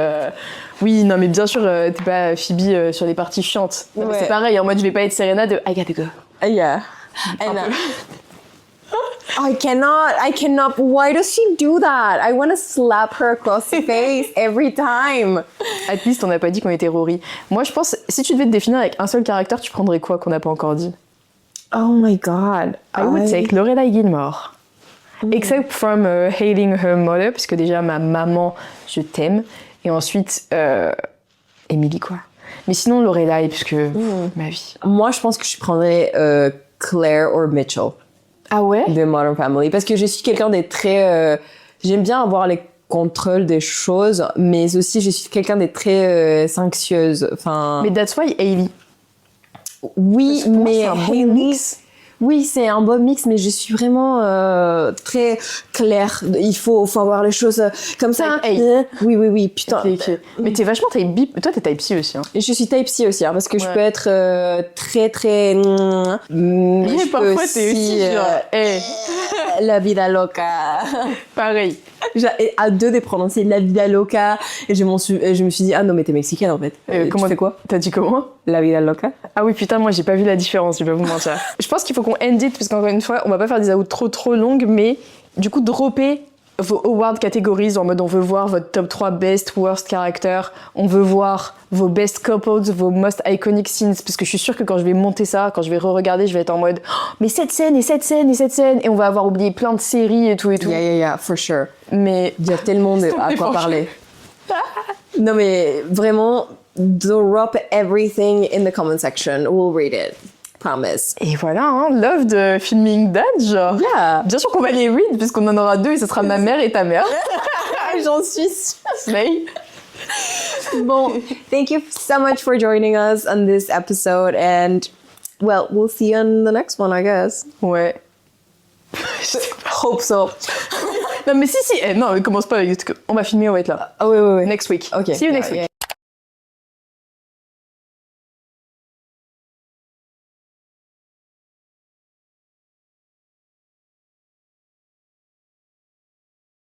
Oui, non, mais bien sûr, t'es pas Phoebe sur les parties chiantes. Non, mais Ouais. c'est pareil, en mode je vais pas être Serena de I gotta go. Yeah. And, I cannot. Why does she do that? I want to slap her across the face every time. At least, on n'a pas dit qu'on était Rory. Moi, je pense, si tu devais te définir avec un seul caractère, tu prendrais quoi qu'on n'a pas encore dit? Oh my god. I would take Lorelai Gilmore. Except from hating her mother, parce que déjà, ma maman, je t'aime. Et ensuite, Emily, quoi. Mais sinon, Lorelai, puisque ma vie. Moi, je pense que je prendrais Claire ou Mitchell Ah ouais? de Modern Family parce que je suis quelqu'un des très. J'aime bien avoir les contrôles des choses, mais aussi je suis quelqu'un des très anxieuse. Enfin. Mais that's why Hailey. Oui, Parce que pour moi, mais c'est un bon Hailey- mix. Oui, c'est un bon mix, mais je suis vraiment très claire. Il faut avoir les choses comme ça. Type A. Oui, putain. Ok. Mais t'es vachement type B. Toi, t'es type C aussi. Hein. Et je suis type C aussi, hein, parce que je Ouais. peux être très... mais Et je peux parfois, t'es aussi genre, la vida loca. pareil. Et à deux de prononcer la vida loca. Et je me suis dit, ah non, mais t'es mexicaine en fait. Comment tu fais quoi? T'as dit comment? La vida loca. Ah oui, putain, moi, j'ai pas vu la différence, je vais pas vous mentir. Je pense qu'il faut qu'on end it, parce qu'encore une fois, on va pas faire des outros trop longues, mais du coup, dropper vos award categories en mode on veut voir votre top 3 best, worst character, on veut voir vos best couples, vos most iconic scenes, parce que je suis sûre que quand je vais monter ça, quand je vais re-regarder, je vais être en mode oh, mais cette scène, et cette scène, et cette scène, et on va avoir oublié plein de séries et tout et tout. Yeah, for sure. Mais Il y a tellement à quoi franchement. parler. Non mais vraiment, drop everything in the comment section. We'll read it. Promise. et voilà, hein, love de filming dad, genre. Yeah. Bien sûr qu'on va les read, puisqu'on en aura 2 et ce sera ma mère et ta mère. J'en suis sûre. Slay. Bon, thank you so much for joining us on this episode and well, we'll see you on the next one, I guess. Ouais. Hope so. Non mais si, non, commence pas avec... On va filmer, on va être là. Ah oui. Next week. Ok. See you next Yeah, week.